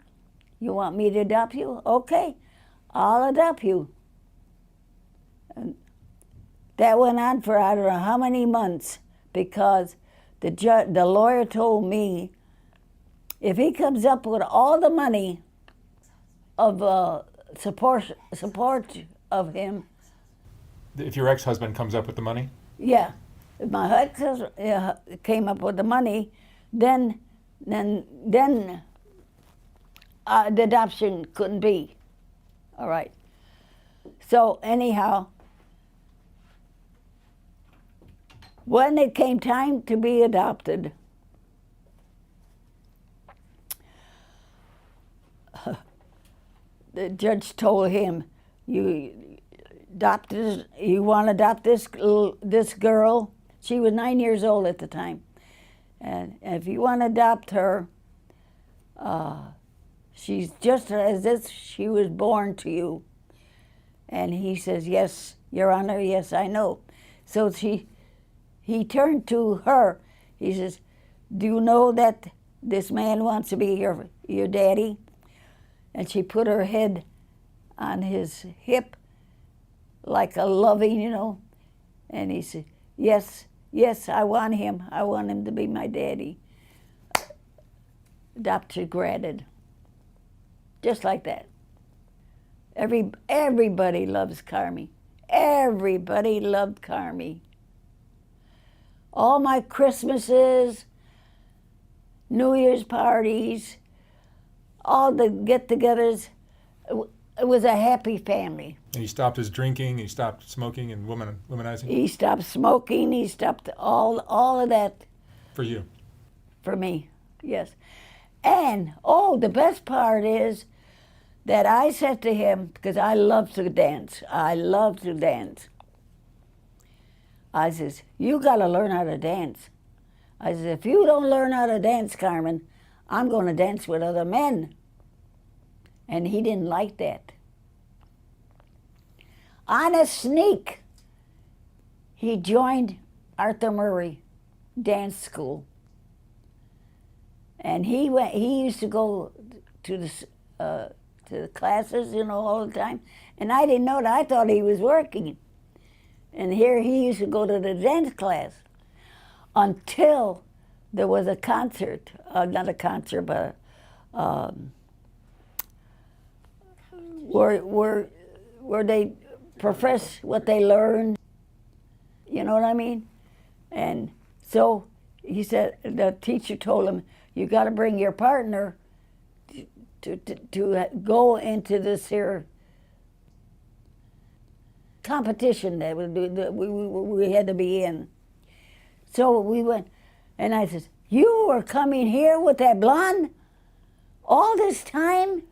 You want me to adopt you? Okay, I'll adopt you. And that went on for I don't know how many months, because the lawyer told me if he comes up with all the money support of him. If your ex-husband comes up with the money? Yeah, if my ex came up with the money, then the adoption couldn't be. All right. So anyhow, when it came time to be adopted, the judge told him, you want to adopt this girl. She was 9 years old at the time. And if you want to adopt her, she's just as if she was born to you. And he says, yes, Your Honor, yes, I know. So he turned to her. He says, do you know that this man wants to be your daddy? And she put her head on his hip like a loving, And he said, yes, I want him. I want him to be my daddy. Adopted, granted. Just like that. Everybody loves Carmi. Everybody loved Carmi. All my Christmases, New Year's parties, all the get-togethers, it was a happy family. And he stopped his drinking, he stopped smoking and womanizing? He stopped smoking, he stopped all of that. For you? For me, yes. And, the best part is that I said to him, because I love to dance, I says, you got to learn how to dance. I says, if you don't learn how to dance, Carmen, I'm going to dance with other men. And he didn't like that. On a sneak, he joined Arthur Murray dance school. And he used to go to the classes, all the time. And I didn't know that. I thought he was working. And here he used to go to the dance class until there was a concert, not a concert, but where they profess what they learned. You know what I mean? And so he said, the teacher told him, you got to bring your partner to go into this here competition that we had to be in. So we went, and I said, you were coming here with that blonde all this time?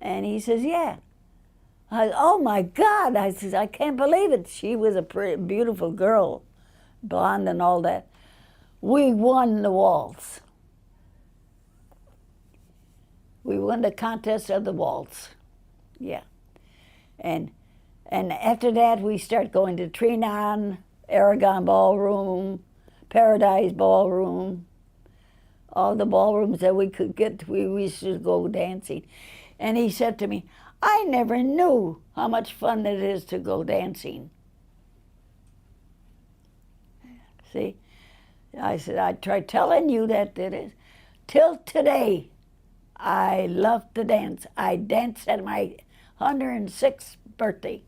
And he says, yeah. I said, oh my God. I says, I can't believe it. She was a pretty, beautiful girl, blonde and all that. We won the waltz. We won the contest of the waltz. Yeah. And after that, we start going to Trinon, Aragon Ballroom, Paradise Ballroom, all the ballrooms that we could get to, we used to go dancing. And he said to me, I never knew how much fun it is to go dancing. See? I said, I tried telling you that it is. Till today, I love to dance. I danced at my 106th birthday.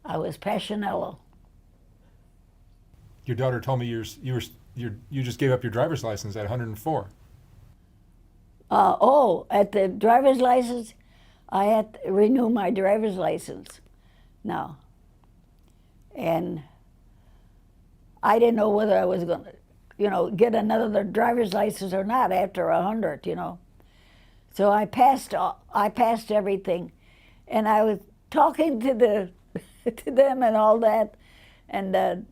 I was Passionello. Your daughter told me you just gave up your driver's license at 104. At the driver's license, I had to renew my driver's license now. And I didn't know whether I was going to, get another driver's license or not after 100, So I passed everything. And I was talking to them and all that, and the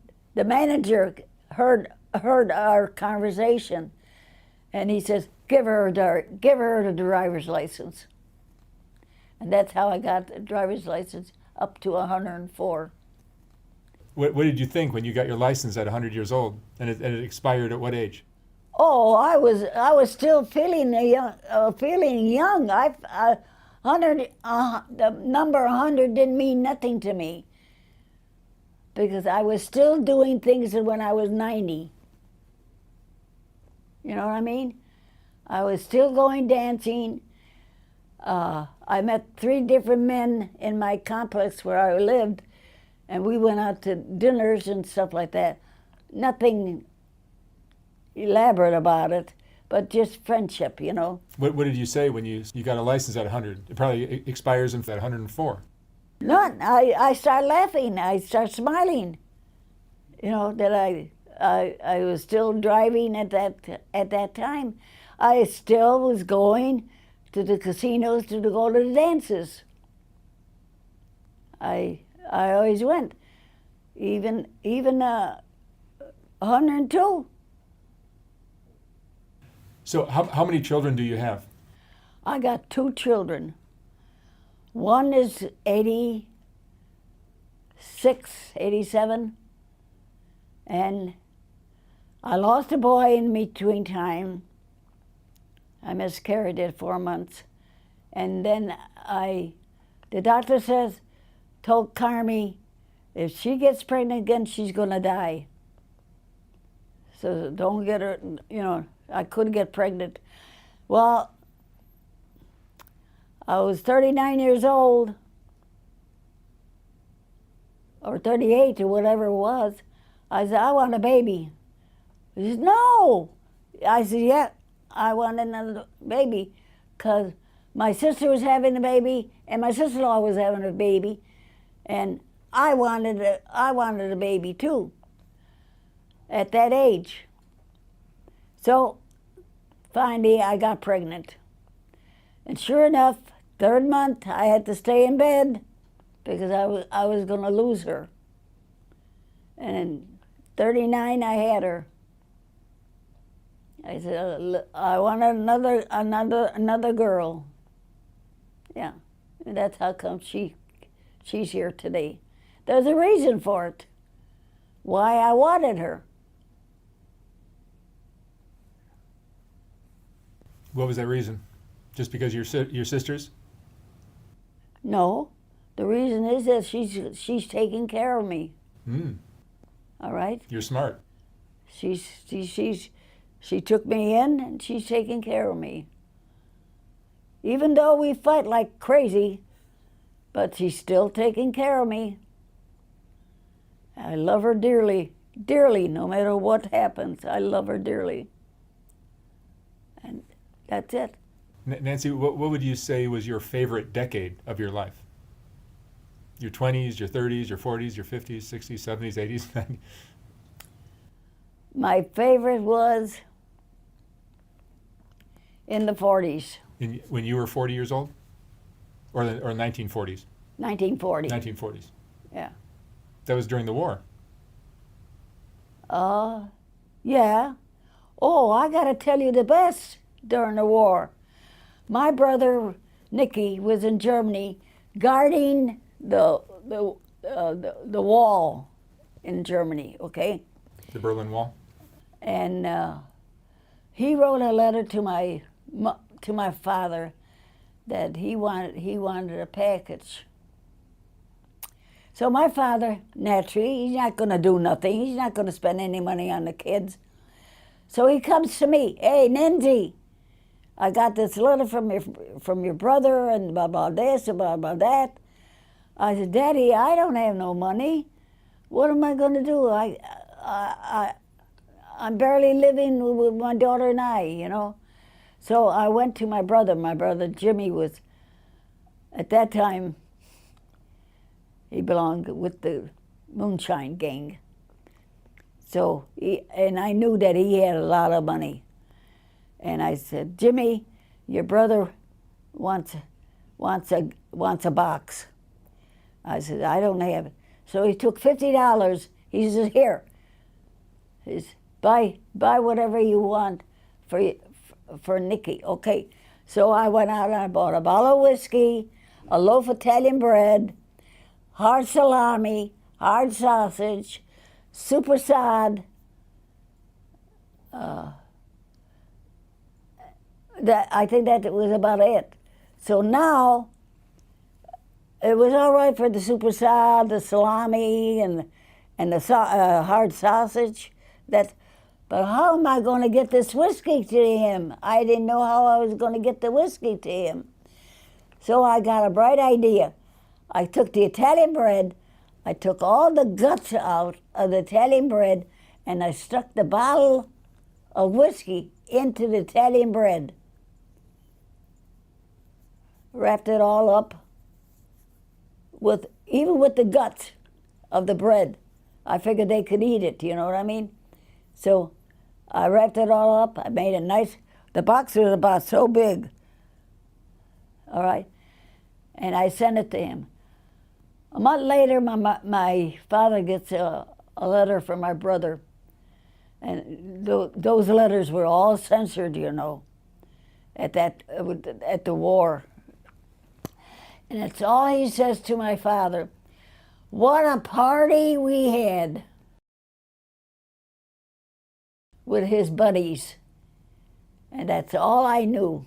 manager heard our conversation, and he says, give her the driver's license. And that's how I got the driver's license up to 104. What did you think when you got your license at 100 years old, and it expired at what age? Oh, I was still feeling young. The number 100 didn't mean nothing to me, because I was still doing things when I was 90. You know what I mean? I was still going dancing, I met 3 different men in my complex where I lived, and we went out to dinners and stuff like that. Nothing elaborate about it, but just friendship, you know. What did you say when you got a license at 100? It probably expires at 104. None. I start laughing. I start smiling. You know that I was still driving at that time. I still was going to the casinos to go to the dances. I always went, even 102. So how many children do you have? I got 2 children. One is 86, 87, and I lost a boy in between time. I miscarried at 4 months, and then the doctor told Carmi, if she gets pregnant again, she's gonna die. So don't get her, you know, I couldn't get pregnant. Well, I was 39 years old, or 38 or whatever it was. I said, I want a baby. He said, no. I said, yeah, I want another baby, because my sister was having a baby and my sister-in-law was having a baby, and I wanted a baby too at that age. So finally I got pregnant. And sure enough, 3rd month I had to stay in bed because I was going to lose her. And in 39 I had her. I said, I wanted another girl. Yeah, and that's how come she's here today. There's a reason for it, why I wanted her. What was that reason? Just because your sisters? No, the reason is that she's taking care of me. All right. You're smart. She took me in and she's taking care of me. Even though we fight like crazy, but she's still taking care of me. I love her dearly, dearly, no matter what happens. I love her dearly. And that's it. Nancy, what would you say was your favorite decade of your life? Your 20s, your 30s, your 40s, your 50s, 60s, 70s, 80s, 90s? My favorite was in the 40s. When you were 40 years old? Or 1940s? 1940. 1940s. Yeah. That was during the war. Yeah. Oh, I got to tell you the best during the war. My brother Nicky was in Germany guarding the wall in Germany. Okay. The Berlin Wall. And he wrote a letter to my father that he wanted a package. So my father, naturally, he's not going to do nothing. He's not going to spend any money on the kids. So he comes to me, hey, Nancy, I got this letter from your brother and blah, blah, this and blah, blah, that. I said, Daddy, I don't have no money. What am I going to do? I'm barely living with my daughter and I, you know. So I went to my brother. My brother Jimmy was, at that time, he belonged with the Moonshine Gang. So, and I knew that he had a lot of money. And I said, Jimmy, your brother wants a box. I said, I don't have it. So he took $50. He said, here, buy whatever you want for Nicky. Okay. So I went out and I bought a bottle of whiskey, a loaf of Italian bread, hard salami, hard sausage, super sod. I think that was about it. So now, it was all right for the super sod, the salami, and the hard sausage. But how am I going to get this whiskey to him? I didn't know how I was going to get the whiskey to him. So I got a bright idea. I took the Italian bread, I took all the guts out of the Italian bread, and I stuck the bottle of whiskey into the Italian bread. Wrapped it all up even with the guts of the bread. I figured they could eat it, you know what I mean? So I wrapped it all up. I made a nice, the box was about so big, all right? And I sent it to him. A month later, my father gets a letter from my brother. And those letters were all censored, you know, at the war. And it's all he says to my father, "What a party we had with his buddies." And that's all I knew,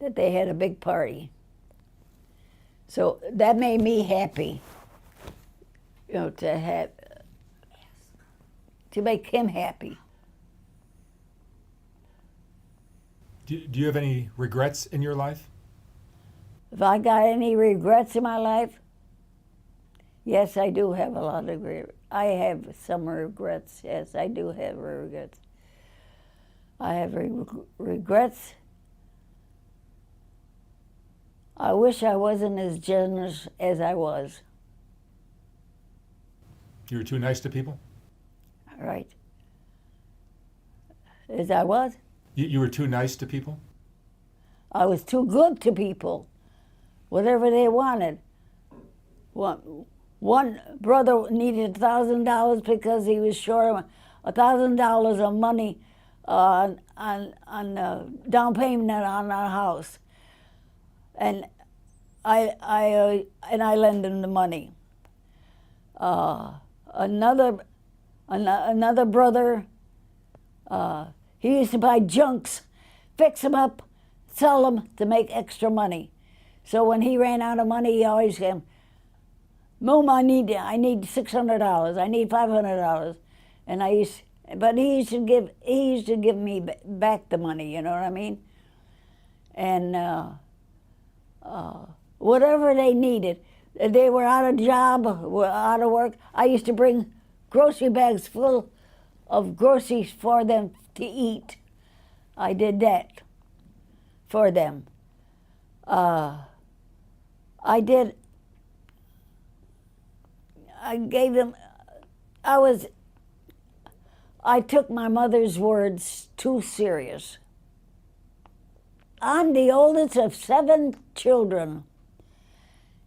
that they had a big party. So that made me happy, you know, to make him happy. Do you have any regrets in your life? If I got any regrets in my life, yes, I do have a lot of regrets. I have some regrets. Yes, I do have regrets. I have regrets. I wish I wasn't as generous as I was. You were too nice to people? Right. As I was. You were too nice to people? I was too good to people. Whatever they wanted. One brother needed $1,000 because he was short $1,000 of money on down payment on our house, and I lent him the money. Another brother, he used to buy junks, fix them up, sell them to make extra money. So when he ran out of money, he always came, "Mom, I need $600. I need $500." And he used to give me back the money. You know what I mean? And whatever they needed, they were out of job, were out of work. I used to bring grocery bags full of groceries for them to eat. I did that for them. I gave them, I took my mother's words too serious. I'm the oldest of 7 children,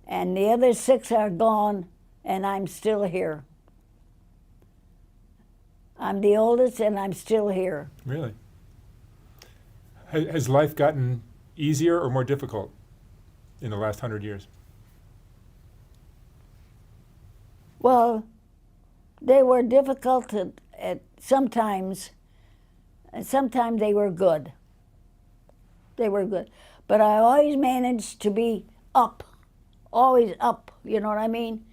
and the other 6 are gone, and I'm still here. I'm the oldest, and I'm still here. Really? Has life gotten easier or more difficult in the last 100 years? Well, they were difficult at sometimes, and sometimes they were good. They were good. But I always managed to be up, always up, you know what I mean?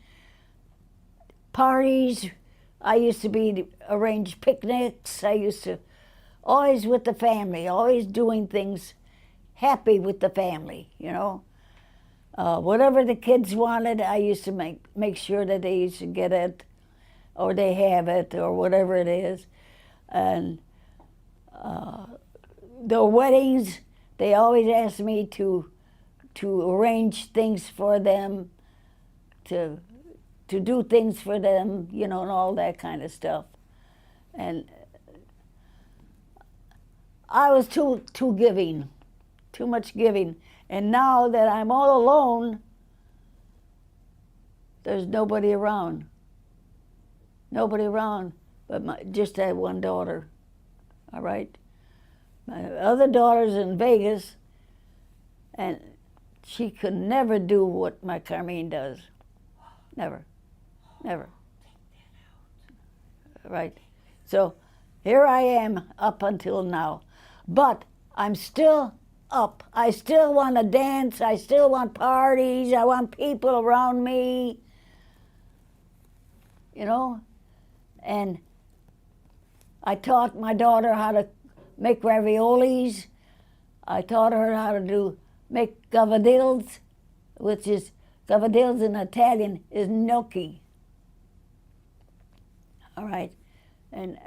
Parties, I used to arrange picnics, I used to, always with the family, always doing things happy with the family, you know? Whatever the kids wanted, I used to make sure that they used to get it, or they have it, or whatever it is. And the weddings, they always asked me to arrange things for them, to do things for them, you know, and all that kind of stuff. And I was too giving, too much giving. And now that I'm all alone, there's nobody around. Nobody around but just that one daughter, all right? My other daughter's in Vegas, and she could never do what my Carmine does. Never, never. Right? So here I am up until now. But I'm still up. I still want to dance. I still want parties. I want people around me. You know? And I taught my daughter how to make raviolis. I taught her how to do make gavadils, which is, gavadils in Italian is gnocchi. All right, and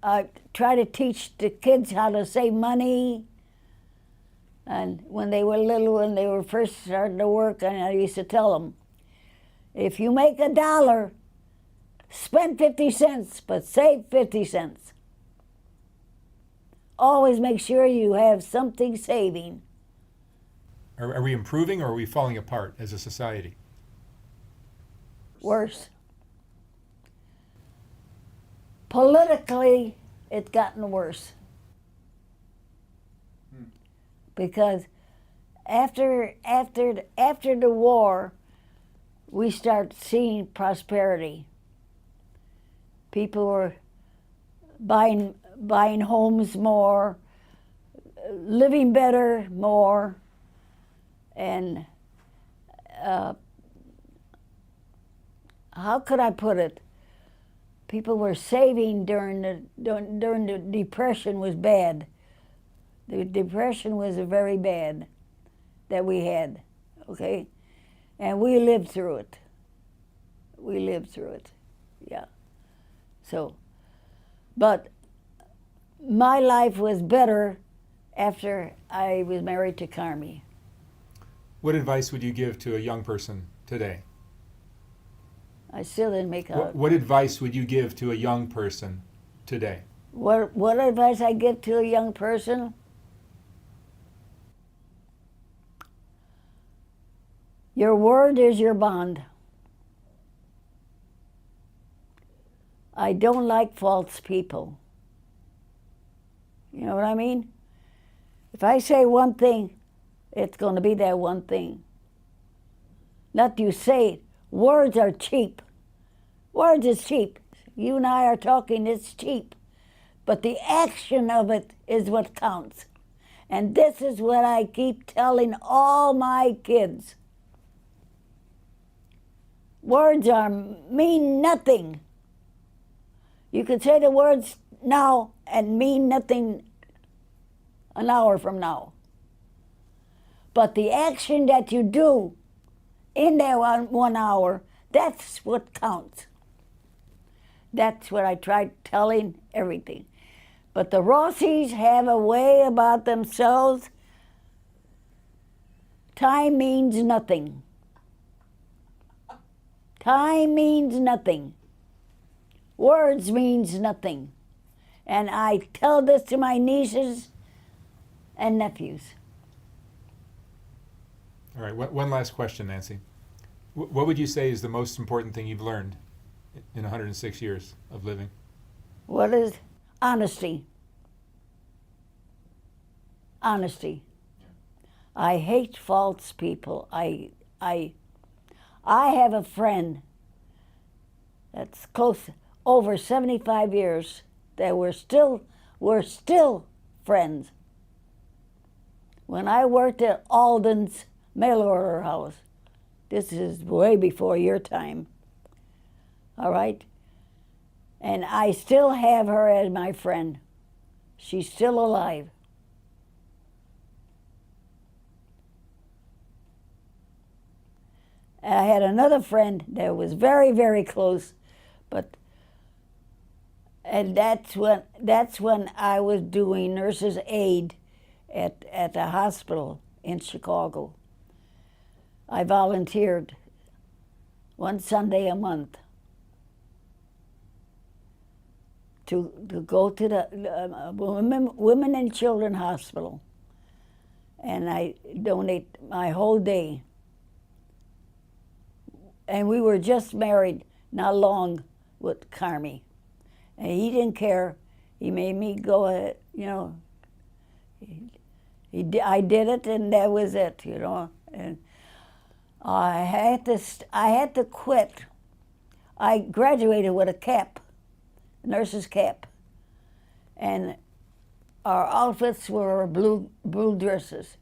I try to teach the kids how to save money. And when they were little, when they were first starting to work, and I used to tell them, if you make $1, spend 50 cents, but save 50 cents. Always make sure you have something saving. Are we improving, or are we falling apart as a society? Worse. Politically, it's gotten worse. Because after the war, we start seeing prosperity. People were buying homes more, living better more, and how could I put it? People were saving during the Depression was bad. The Depression was very bad that we had, okay? And we lived through it. We lived through it, yeah. So, but my life was better after I was married to Carmi. What advice would you give to a young person today? I still didn't make out. What advice would you give to a young person today? What advice I give to a young person? Your word is your bond. I don't like false people. You know what I mean? If I say one thing, it's going to be that one thing. Not you say it. Words are cheap. Words is cheap. You and I are talking, it's cheap. But the action of it is what counts. And this is what I keep telling all my kids. Words mean nothing. You could say the words now and mean nothing an hour from now. But the action that you do in that 1 hour, that's what counts. That's what I tried telling everything. But the Rossies have a way about themselves. Time means nothing. Time means nothing. Words means nothing. And I tell this to my nieces and nephews. All right, one last question, Nancy. What would you say is the most important thing you've learned in 106 years of living? What is honesty? Honesty. I hate false people. I have a friend that's close, over 75 years, that we're still friends. When I worked at Alden's mail order house, this is way before your time, all right? And I still have her as my friend. She's still alive. I had another friend that was very, very close, and that's when I was doing nurse's aide at a hospital in Chicago. I volunteered one Sunday a month to go to the Women and Children Hospital, and I donate my whole day. And we were just married not long with Carmi. And he didn't care. He made me go ahead, you know. I did it, and that was it, you know. And I had to quit. I graduated with a cap, a nurse's cap. And our outfits were blue dresses.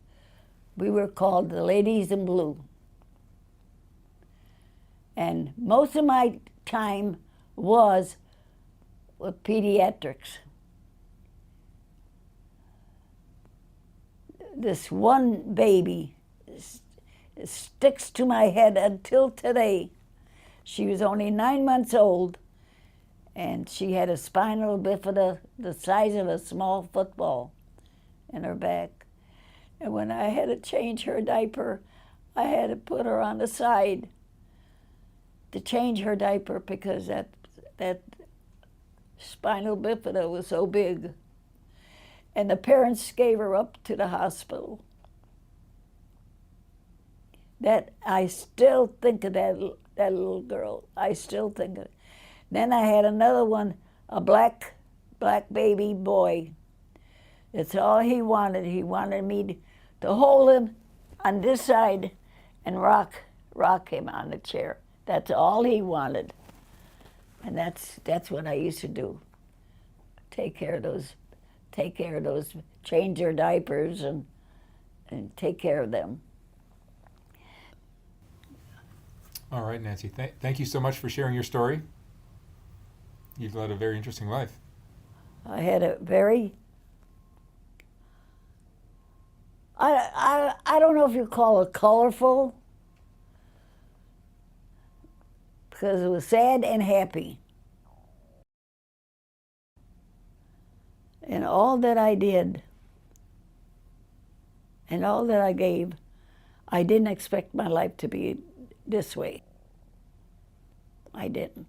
We were called the Ladies in Blue. And most of my time was with pediatrics. this one baby sticks to my head until today. She was only 9 months old, and she had a spinal bifida the size of a small football in her back. And when I had to change her diaper, I had to put her on the side to change her diaper because that spinal bifida was so big. And the parents gave her up to the hospital. That I still think of that little girl. I still think of it. Then I had another one, a black baby boy. It's all he wanted. He wanted me to hold him on this side and rock him on the chair. That's all he wanted. And that's what I used to do. Take care of those, change their diapers and take care of them. All right, Nancy. Thank you so much for sharing your story. You've led a very interesting life. I had a very, I don't know if you call it colorful, because it was sad and happy. And all that I did and all that I gave, I didn't expect my life to be this way. I didn't.